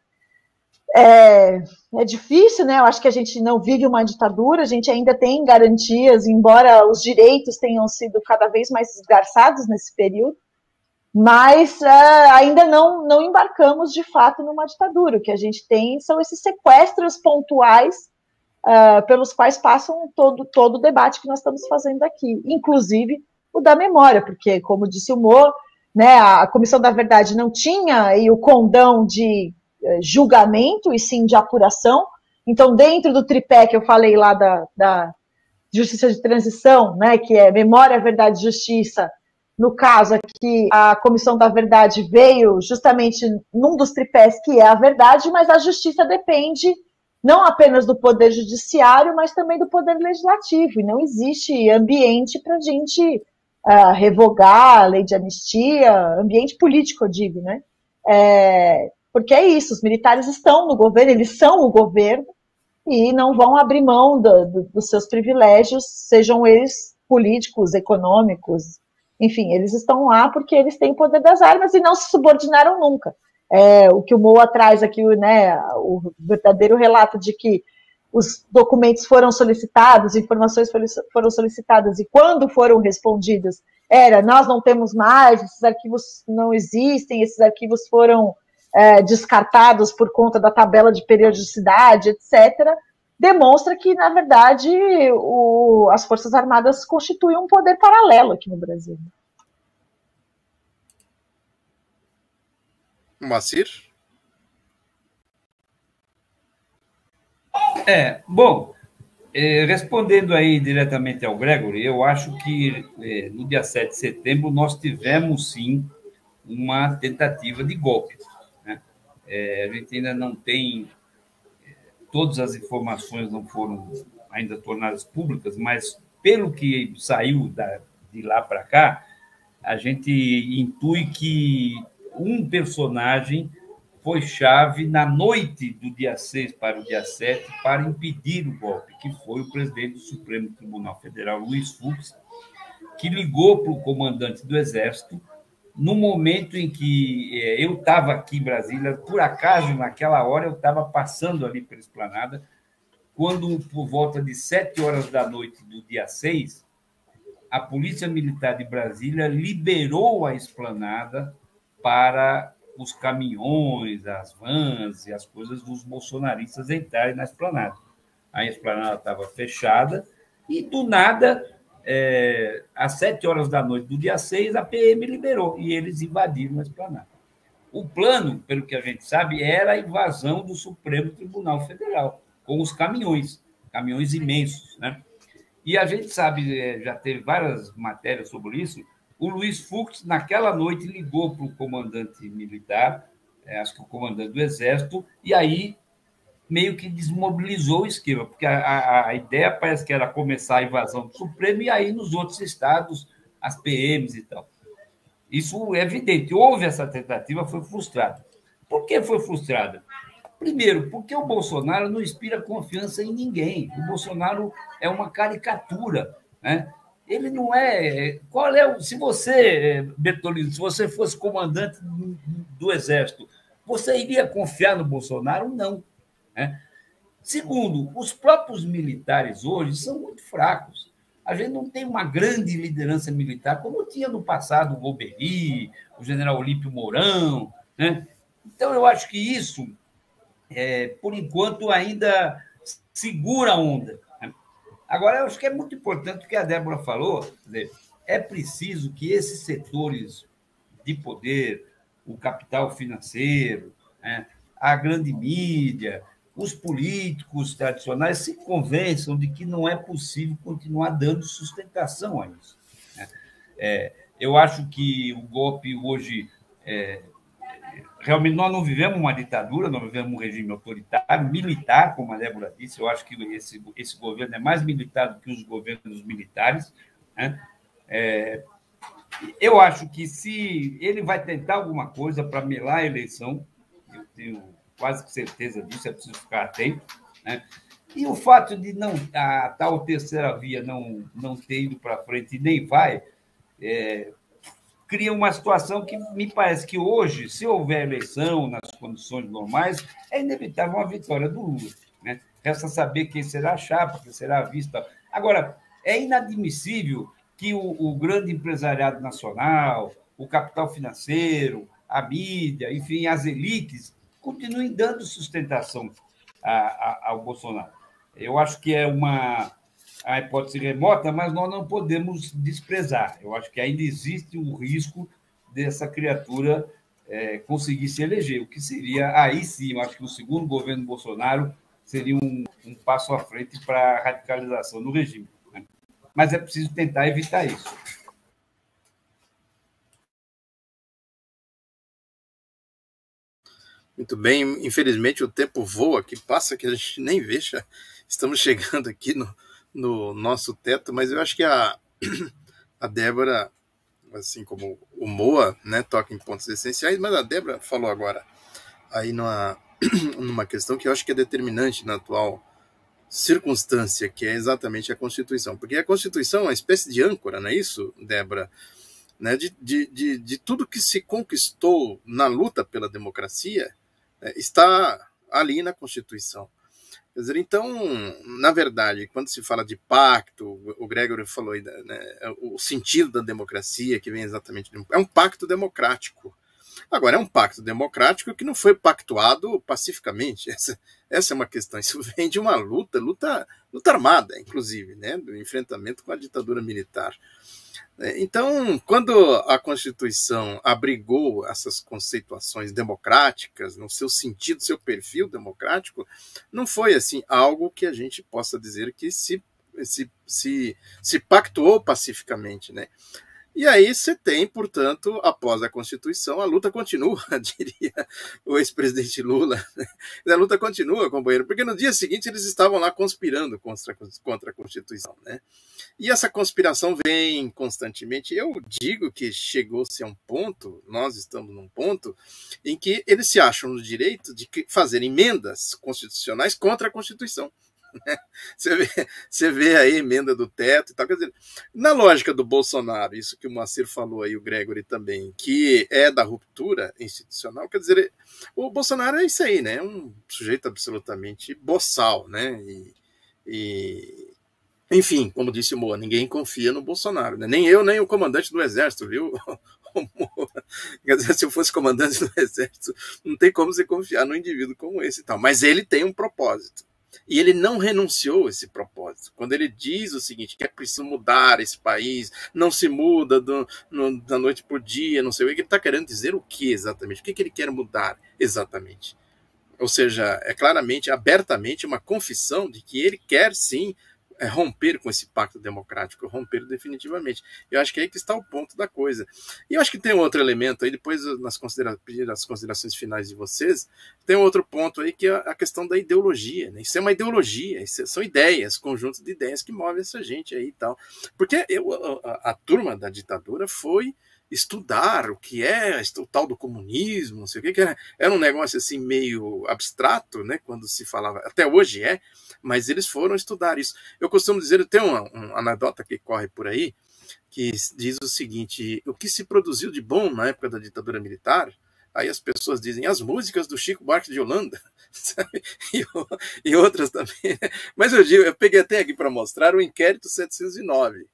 É difícil, né? Eu acho que a gente não vive uma ditadura, a gente ainda tem garantias, embora os direitos tenham sido cada vez mais esgarçados nesse período, mas ainda não embarcamos de fato numa ditadura. O que a gente tem são esses sequestros pontuais pelos quais passam todo o debate que nós estamos fazendo aqui, inclusive o da memória, porque, como disse o Mo, né, a Comissão da Verdade não tinha o condão de julgamento, e sim de apuração. Então, dentro do tripé que eu falei lá da Justiça de Transição, né, que é Memória, Verdade e Justiça, no caso aqui, a Comissão da Verdade veio justamente num dos tripés que é a verdade, mas a justiça depende não apenas do Poder Judiciário, mas também do Poder Legislativo, e não existe ambiente para a gente revogar a lei de anistia, ambiente político, eu digo, né? Porque é isso, os militares estão no governo, eles são o governo, e não vão abrir mão dos seus privilégios, sejam eles políticos, econômicos, enfim, eles estão lá porque eles têm o poder das armas e não se subordinaram nunca. O que o Moa traz aqui, né, o verdadeiro relato de que os documentos foram solicitados, informações foram solicitadas, e quando foram respondidas, nós não temos mais, esses arquivos não existem, esses arquivos foram descartados por conta da tabela de periodicidade, etc., demonstra que, na verdade, as Forças Armadas constituem um poder paralelo aqui no Brasil. Moacir? Bom, respondendo aí diretamente ao Gregory, eu acho que no dia 7 de setembro nós tivemos, sim, uma tentativa de golpe, né? A gente ainda não tem... Todas as informações não foram ainda tornadas públicas, mas pelo que saiu de lá para cá, a gente intui que um personagem foi chave na noite do dia 6 para o dia 7 para impedir o golpe, que foi o presidente do Supremo Tribunal Federal, Luiz Fux, que ligou para o comandante do Exército no momento em que eu estava aqui em Brasília. Por acaso, naquela hora, eu estava passando ali pela Esplanada, quando, por volta de 7 horas da noite do dia 6, a Polícia Militar de Brasília liberou a Esplanada para os caminhões, as vans e as coisas dos bolsonaristas entrarem na Esplanada. A Esplanada estava fechada e, do nada, às 7 horas da noite do dia 6, a PM liberou e eles invadiram a Esplanada. O plano, pelo que a gente sabe, era a invasão do Supremo Tribunal Federal, com os caminhões imensos, né? E a gente sabe, já teve várias matérias sobre isso, o Luiz Fux, naquela noite, ligou para o comandante militar, acho que o comandante do Exército, e aí meio que desmobilizou o esquema, porque a ideia parece que era começar a invasão do Supremo e aí nos outros estados, as PMs e tal. Isso é evidente. Houve essa tentativa, foi frustrada. Por que foi frustrada? Primeiro, porque o Bolsonaro não inspira confiança em ninguém. O Bolsonaro é uma caricatura, né? Ele não é... Se você, Bertolino, se você fosse comandante do Exército, você iria confiar no Bolsonaro? Não. Né? Segundo, os próprios militares hoje são muito fracos. A gente não tem uma grande liderança militar, como tinha no passado o Golbery, o general Olímpio Mourão, né? Então, eu acho que isso, por enquanto, ainda segura a onda. Agora, eu acho que é muito importante o que a Débora falou, quer dizer, é preciso que esses setores de poder, o capital financeiro, a grande mídia, os políticos tradicionais se convençam de que não é possível continuar dando sustentação a isso. Eu acho que o golpe hoje... Realmente, nós não vivemos uma ditadura, nós vivemos um regime autoritário, militar, como a Débora disse. Eu acho que esse governo é mais militar do que os governos militares. Eu acho que se ele vai tentar alguma coisa para melar a eleição, eu tenho quase certeza disso, é preciso ficar atento. E o fato de a tal terceira via não ter ido para frente e nem vai, cria uma situação que me parece que hoje, se houver eleição nas condições normais, é inevitável uma vitória do Lula. Resta saber quem será a chapa, quem será a vista. Agora, é inadmissível que o grande empresariado nacional, o capital financeiro, a mídia, enfim, as elites, continuem dando sustentação ao Bolsonaro. Eu acho que é a hipótese remota, mas nós não podemos desprezar. Eu acho que ainda existe o risco dessa criatura conseguir se eleger, o que seria, aí sim, eu acho que o segundo governo Bolsonaro seria um passo à frente para a radicalização do regime. Mas é preciso tentar evitar isso. Muito bem, infelizmente o tempo voa, que passa que a gente nem vê, já estamos chegando aqui no nosso teto, mas eu acho que a Débora, assim como o Moa, toca em pontos essenciais, mas a Débora falou agora aí numa questão que eu acho que é determinante na atual circunstância, que é exatamente a Constituição, porque a Constituição é uma espécie de âncora, não é isso, Débora? De tudo que se conquistou na luta pela democracia, está ali na Constituição. Quer dizer, então, na verdade, quando se fala de pacto, o Gregory falou, o sentido da democracia, que vem exatamente é um pacto democrático. Agora, é um pacto democrático que não foi pactuado pacificamente. Essa é uma questão. Isso vem de uma luta armada, inclusive, do enfrentamento com a ditadura militar. Então, quando a Constituição abrigou essas conceituações democráticas, no seu sentido, seu perfil democrático, não foi assim algo que a gente possa dizer que se pactuou pacificamente, E aí você tem, portanto, após a Constituição, a luta continua, diria o ex-presidente Lula. A luta continua, companheiro, porque no dia seguinte eles estavam lá conspirando contra a Constituição, E essa conspiração vem constantemente. Eu digo que chegou-se a um ponto, nós estamos num ponto, em que eles se acham no direito de fazer emendas constitucionais contra a Constituição. Você vê aí a emenda do teto e tal. Quer dizer, na lógica do Bolsonaro, isso que o Moacir falou aí, o Gregory também, que é da ruptura institucional, quer dizer, o Bolsonaro é isso aí, É um sujeito absolutamente boçal, Enfim, como disse o Moa, ninguém confia no Bolsonaro, Nem eu, nem o comandante do Exército, viu? Quer dizer, se eu fosse comandante do Exército, não tem como você confiar num indivíduo como esse e tal. Mas ele tem um propósito. E ele não renunciou a esse propósito. Quando ele diz o seguinte, que é preciso mudar esse país, não se muda da noite para o dia, não sei o que, ele está querendo dizer o que exatamente? O que ele quer mudar exatamente? Ou seja, é claramente, abertamente, uma confissão de que ele quer, sim, romper com esse pacto democrático, romper definitivamente. Eu acho que é aí que está o ponto da coisa. E eu acho que tem um outro elemento aí, depois nas considerações finais de vocês, tem um outro ponto aí que é a questão da ideologia. Isso é uma ideologia, são ideias, conjuntos de ideias que movem essa gente aí e tal. Porque a turma da ditadura foi estudar o que é o tal do comunismo, não sei o que era um negócio assim meio abstrato, quando se falava, até hoje mas eles foram estudar isso. Eu costumo dizer, tem uma anedota que corre por aí, que diz o seguinte, o que se produziu de bom na época da ditadura militar, aí as pessoas dizem, as músicas do Chico Buarque de Holanda, sabe? E outras também. Mas eu peguei até aqui para mostrar o Inquérito 709,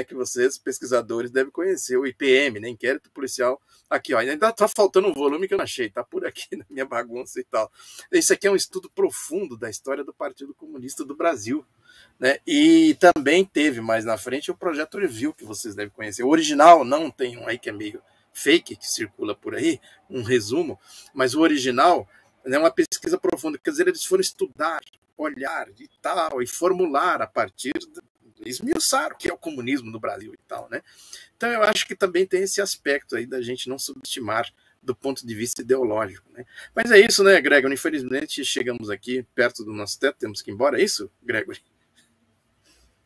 que vocês, pesquisadores, devem conhecer, o IPM, Inquérito Policial Aqui, ó, ainda tá faltando um volume que eu não achei, tá por aqui na minha bagunça e tal. Isso aqui é um estudo profundo da história do Partido Comunista do Brasil, né? E também teve mais na frente o Projeto Review, que vocês devem conhecer. O original não tem um aí que é meio fake, que circula por aí, um resumo, mas o original é uma pesquisa profunda, quer dizer, eles foram estudar, olhar e tal, e formular a partir esmiuçar o que é o comunismo no Brasil e tal, né? Então eu acho que também tem esse aspecto aí da gente não subestimar do ponto de vista ideológico, né? Mas é isso, né, Gregory? Infelizmente chegamos aqui perto do nosso teto, temos que ir embora, é isso, Gregory?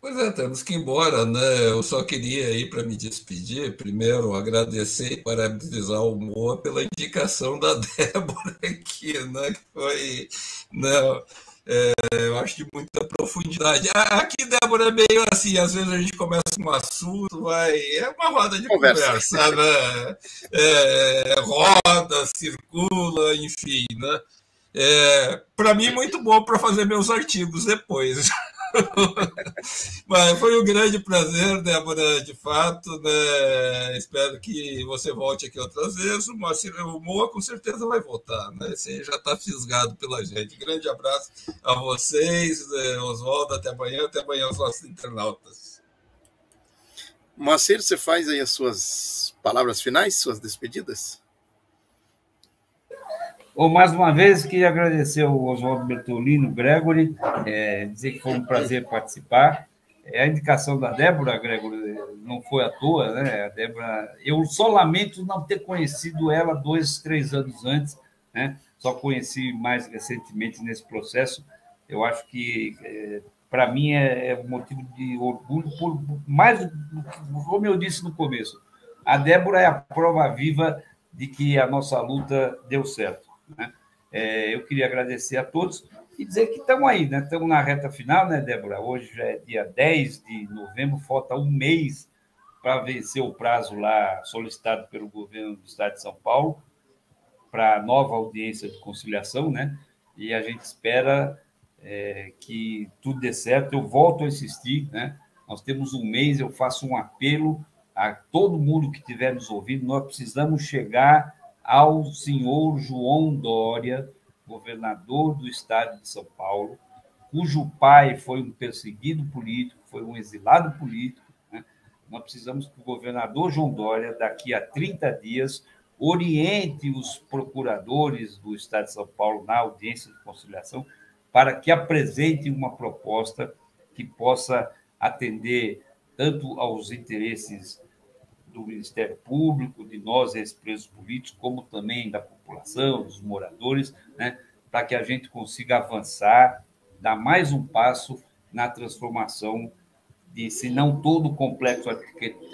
Pois é, temos que ir embora, né? Eu só queria aí para me despedir, primeiro agradecer e parabenizar o Moa pela indicação da Débora aqui, né? Que foi, né? Eu acho de muita profundidade. Aqui, Débora, é meio assim, às vezes a gente começa com um assunto, é uma roda de conversa, né? Roda, circula, enfim, né? Para mim, muito bom para fazer meus artigos depois. Mas foi um grande prazer, Débora, de fato, né? Espero que você volte aqui outras vezes. O Moa com certeza vai voltar, né? Você já está fisgado pela gente. Grande abraço a vocês, Oswaldo, até amanhã aos nossos internautas. Moacir, você faz aí as suas palavras finais, suas despedidas? Mais uma vez, queria agradecer ao Oswaldo Bertolino, Gregory, dizer que foi um prazer participar. A indicação da Débora, Gregory, não foi à toa, né? A Débora, eu só lamento não ter conhecido ela 2, 3 anos antes, né? Só conheci mais recentemente nesse processo. Eu acho que, para mim, é um motivo de orgulho, por mais, como eu disse no começo, a Débora é a prova viva de que a nossa luta deu certo. Né? Eu queria agradecer a todos e dizer que estamos aí, né? Estamos na reta final, né, Débora? Hoje já é dia 10 de novembro, falta um mês para vencer o prazo lá solicitado pelo governo do Estado de São Paulo para a nova audiência de conciliação, né? E a gente espera que tudo dê certo. Eu volto a insistir, né? Nós temos um mês, eu faço um apelo a todo mundo que estiver nos ouvindo, nós precisamos chegar ao senhor João Dória, governador do estado de São Paulo, cujo pai foi um perseguido político, foi um exilado político, né? Nós precisamos que o governador João Dória, daqui a 30 dias, oriente os procuradores do estado de São Paulo na audiência de conciliação para que apresente uma proposta que possa atender tanto aos interesses do Ministério Público, de nós, ex-presos políticos, como também da população, dos moradores, né, para que a gente consiga avançar, dar mais um passo na transformação de, se não todo o complexo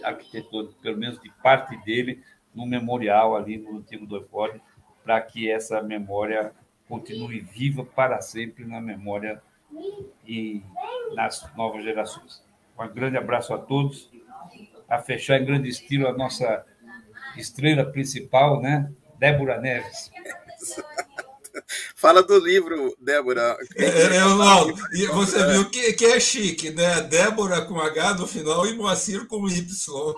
arquitetônico, pelo menos de parte dele, no memorial ali no antigo Dorford, para que essa memória continue viva para sempre na memória e nas novas gerações. Um grande abraço a todos. A fechar em grande estilo a nossa estrela principal, né? Débora Neves. Fala do livro, Débora. E você viu que é chique, né? Débora com H no final e Moacir com Y.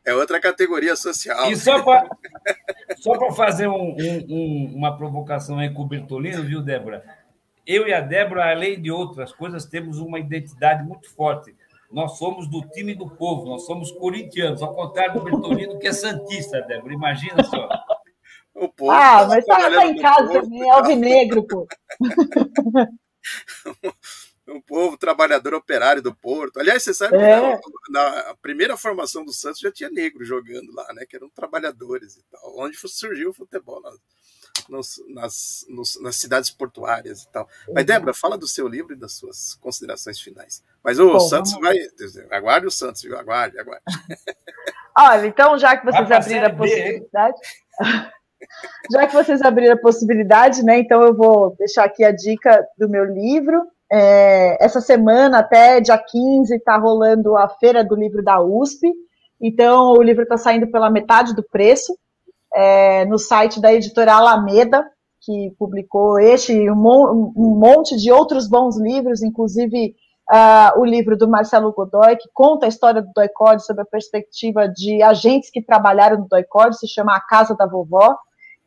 É outra categoria social. E só para fazer uma provocação aí com o Bertolino, viu, Débora? Eu e a Débora, além de outras coisas, temos uma identidade muito forte. Nós somos do time do povo, nós somos corintianos, ao contrário do Bertolino, que é santista, Débora. Imagina só. O povo mas tá em casa também, é alvinegro, pô. Um povo trabalhador operário do Porto. Aliás, você sabe que na primeira formação do Santos já tinha negro jogando lá, né? Que eram trabalhadores e tal. Onde surgiu o futebol nas cidades portuárias e tal. Mas, Débora, fala do seu livro e das suas considerações finais. Mas o Santos vai... Aguarde o Santos, viu? Aguarde. Olha, então, já que vocês abriram a possibilidade... Já que vocês abriram a possibilidade, né? Então eu vou deixar aqui a dica do meu livro. Essa semana, até dia 15, está rolando a Feira do Livro da USP. Então, o livro está saindo pela metade do preço, no site da editora Alameda, que publicou um monte de outros bons livros, inclusive o livro do Marcelo Godoy, que conta a história do DOI-CODE sob a perspectiva de agentes que trabalharam no DOI-CODE, se chama A Casa da Vovó,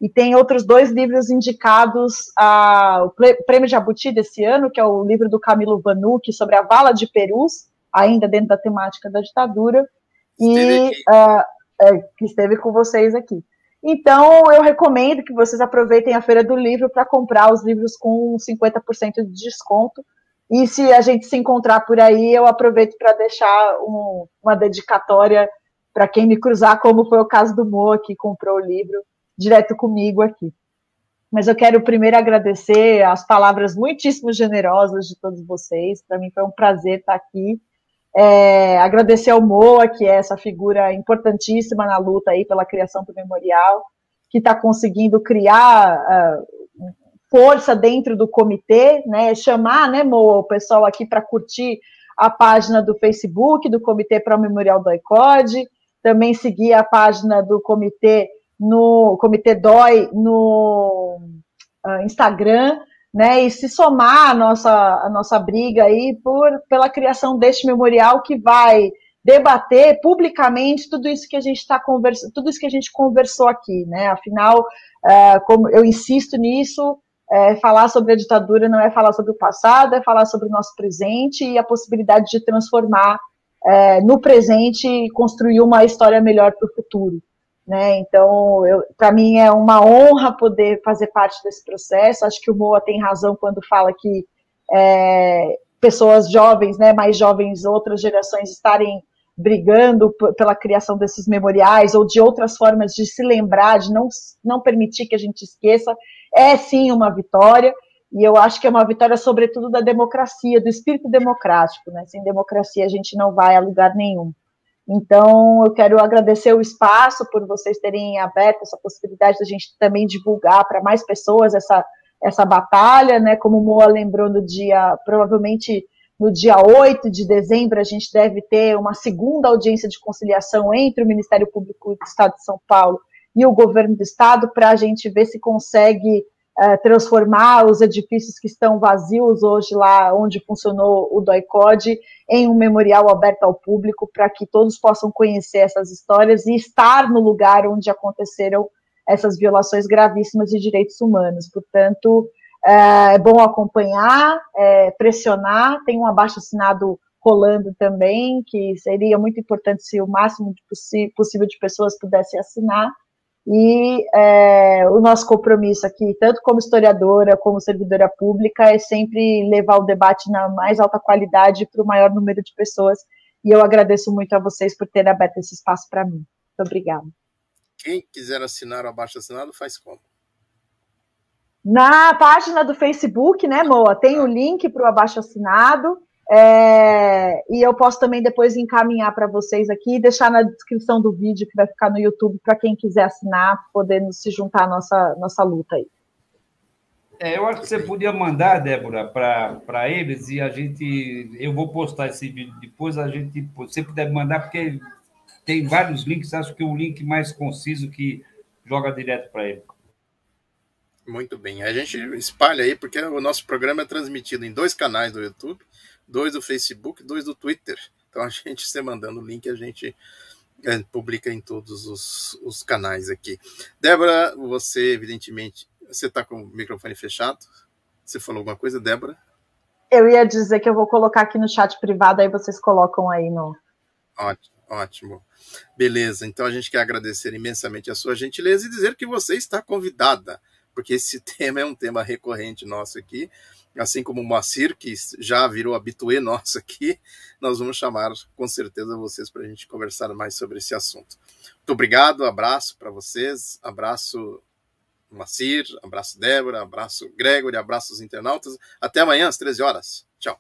e tem outros 2 livros indicados ao Prêmio Jabuti desse ano, que é o livro do Camilo Vanucci sobre a Vala de Perus, ainda dentro da temática da ditadura, e que esteve com vocês aqui. Então, eu recomendo que vocês aproveitem a Feira do Livro para comprar os livros com 50% de desconto. E se a gente se encontrar por aí, eu aproveito para deixar uma dedicatória para quem me cruzar, como foi o caso do Moa, que comprou o livro direto comigo aqui. Mas eu quero primeiro agradecer as palavras muitíssimo generosas de todos vocês. Para mim foi um prazer estar aqui. Agradecer ao Moa, que é essa figura importantíssima na luta aí pela criação do memorial, que está conseguindo criar força dentro do comitê, né? Chamar, né, Moa, o pessoal aqui para curtir a página do Facebook do Comitê para o Memorial DOI-CODE, também seguir a página do comitê no Comitê DOI no Instagram, né, e se somar a nossa briga aí pela criação deste memorial que vai debater publicamente tudo isso que a gente está conversando, tudo isso que a gente conversou aqui, né? Afinal, como eu insisto nisso, falar sobre a ditadura não é falar sobre o passado, é falar sobre o nosso presente e a possibilidade de transformar no presente e construir uma história melhor para o futuro. Né? Então, para mim é uma honra poder fazer parte desse processo. Acho que o Moa tem razão quando fala que pessoas jovens, né, mais jovens, outras gerações estarem brigando pela criação desses memoriais ou de outras formas de se lembrar, de não permitir que a gente esqueça, é sim uma vitória, e eu acho que é uma vitória sobretudo da democracia, do espírito democrático, né? Sem democracia a gente não vai a lugar nenhum. Então, eu quero agradecer o espaço por vocês terem aberto essa possibilidade de a gente também divulgar para mais pessoas essa batalha, né? Como o Moa lembrou, provavelmente no dia 8 de dezembro, a gente deve ter uma segunda audiência de conciliação entre o Ministério Público do Estado de São Paulo e o governo do Estado, para a gente ver se consegue transformar os edifícios que estão vazios hoje lá onde funcionou o DOI-CODE em um memorial aberto ao público, para que todos possam conhecer essas histórias e estar no lugar onde aconteceram essas violações gravíssimas de direitos humanos. Portanto, é bom acompanhar, pressionar, tem um abaixo-assinado rolando também, que seria muito importante se o máximo possível de pessoas pudessem assinar. E o nosso compromisso aqui, tanto como historiadora, como servidora pública, é sempre levar o debate na mais alta qualidade para o maior número de pessoas, e eu agradeço muito a vocês por terem aberto esse espaço para mim. Muito obrigada. Quem quiser assinar o abaixo-assinado, faz como? Na página do Facebook, né, Moa, tem o link para o abaixo-assinado, e eu posso também depois encaminhar para vocês aqui e deixar na descrição do vídeo que vai ficar no YouTube para quem quiser assinar, poder se juntar à nossa luta aí. Eu acho que você podia mandar, Débora, para eles, e eu vou postar esse vídeo depois, você puder mandar, porque tem vários links, acho que o link mais conciso que joga direto para ele. Muito bem, a gente espalha aí, porque o nosso programa é transmitido em 2 canais do YouTube, 2 do Facebook, 2 do Twitter. Então, você mandando o link, a gente publica em todos os canais aqui. Débora, você, evidentemente, você está com o microfone fechado? Você falou alguma coisa, Débora? Eu ia dizer que eu vou colocar aqui no chat privado, aí vocês colocam aí no... Ótimo. Beleza, então a gente quer agradecer imensamente a sua gentileza e dizer que você está convidada, porque esse tema é um tema recorrente nosso aqui, assim como o Moacir, que já virou habituê nosso aqui, nós vamos chamar com certeza vocês para a gente conversar mais sobre esse assunto. Muito obrigado, abraço para vocês, abraço Moacir, abraço Débora, abraço Gregory, abraço os internautas, até amanhã às 13 horas. Tchau.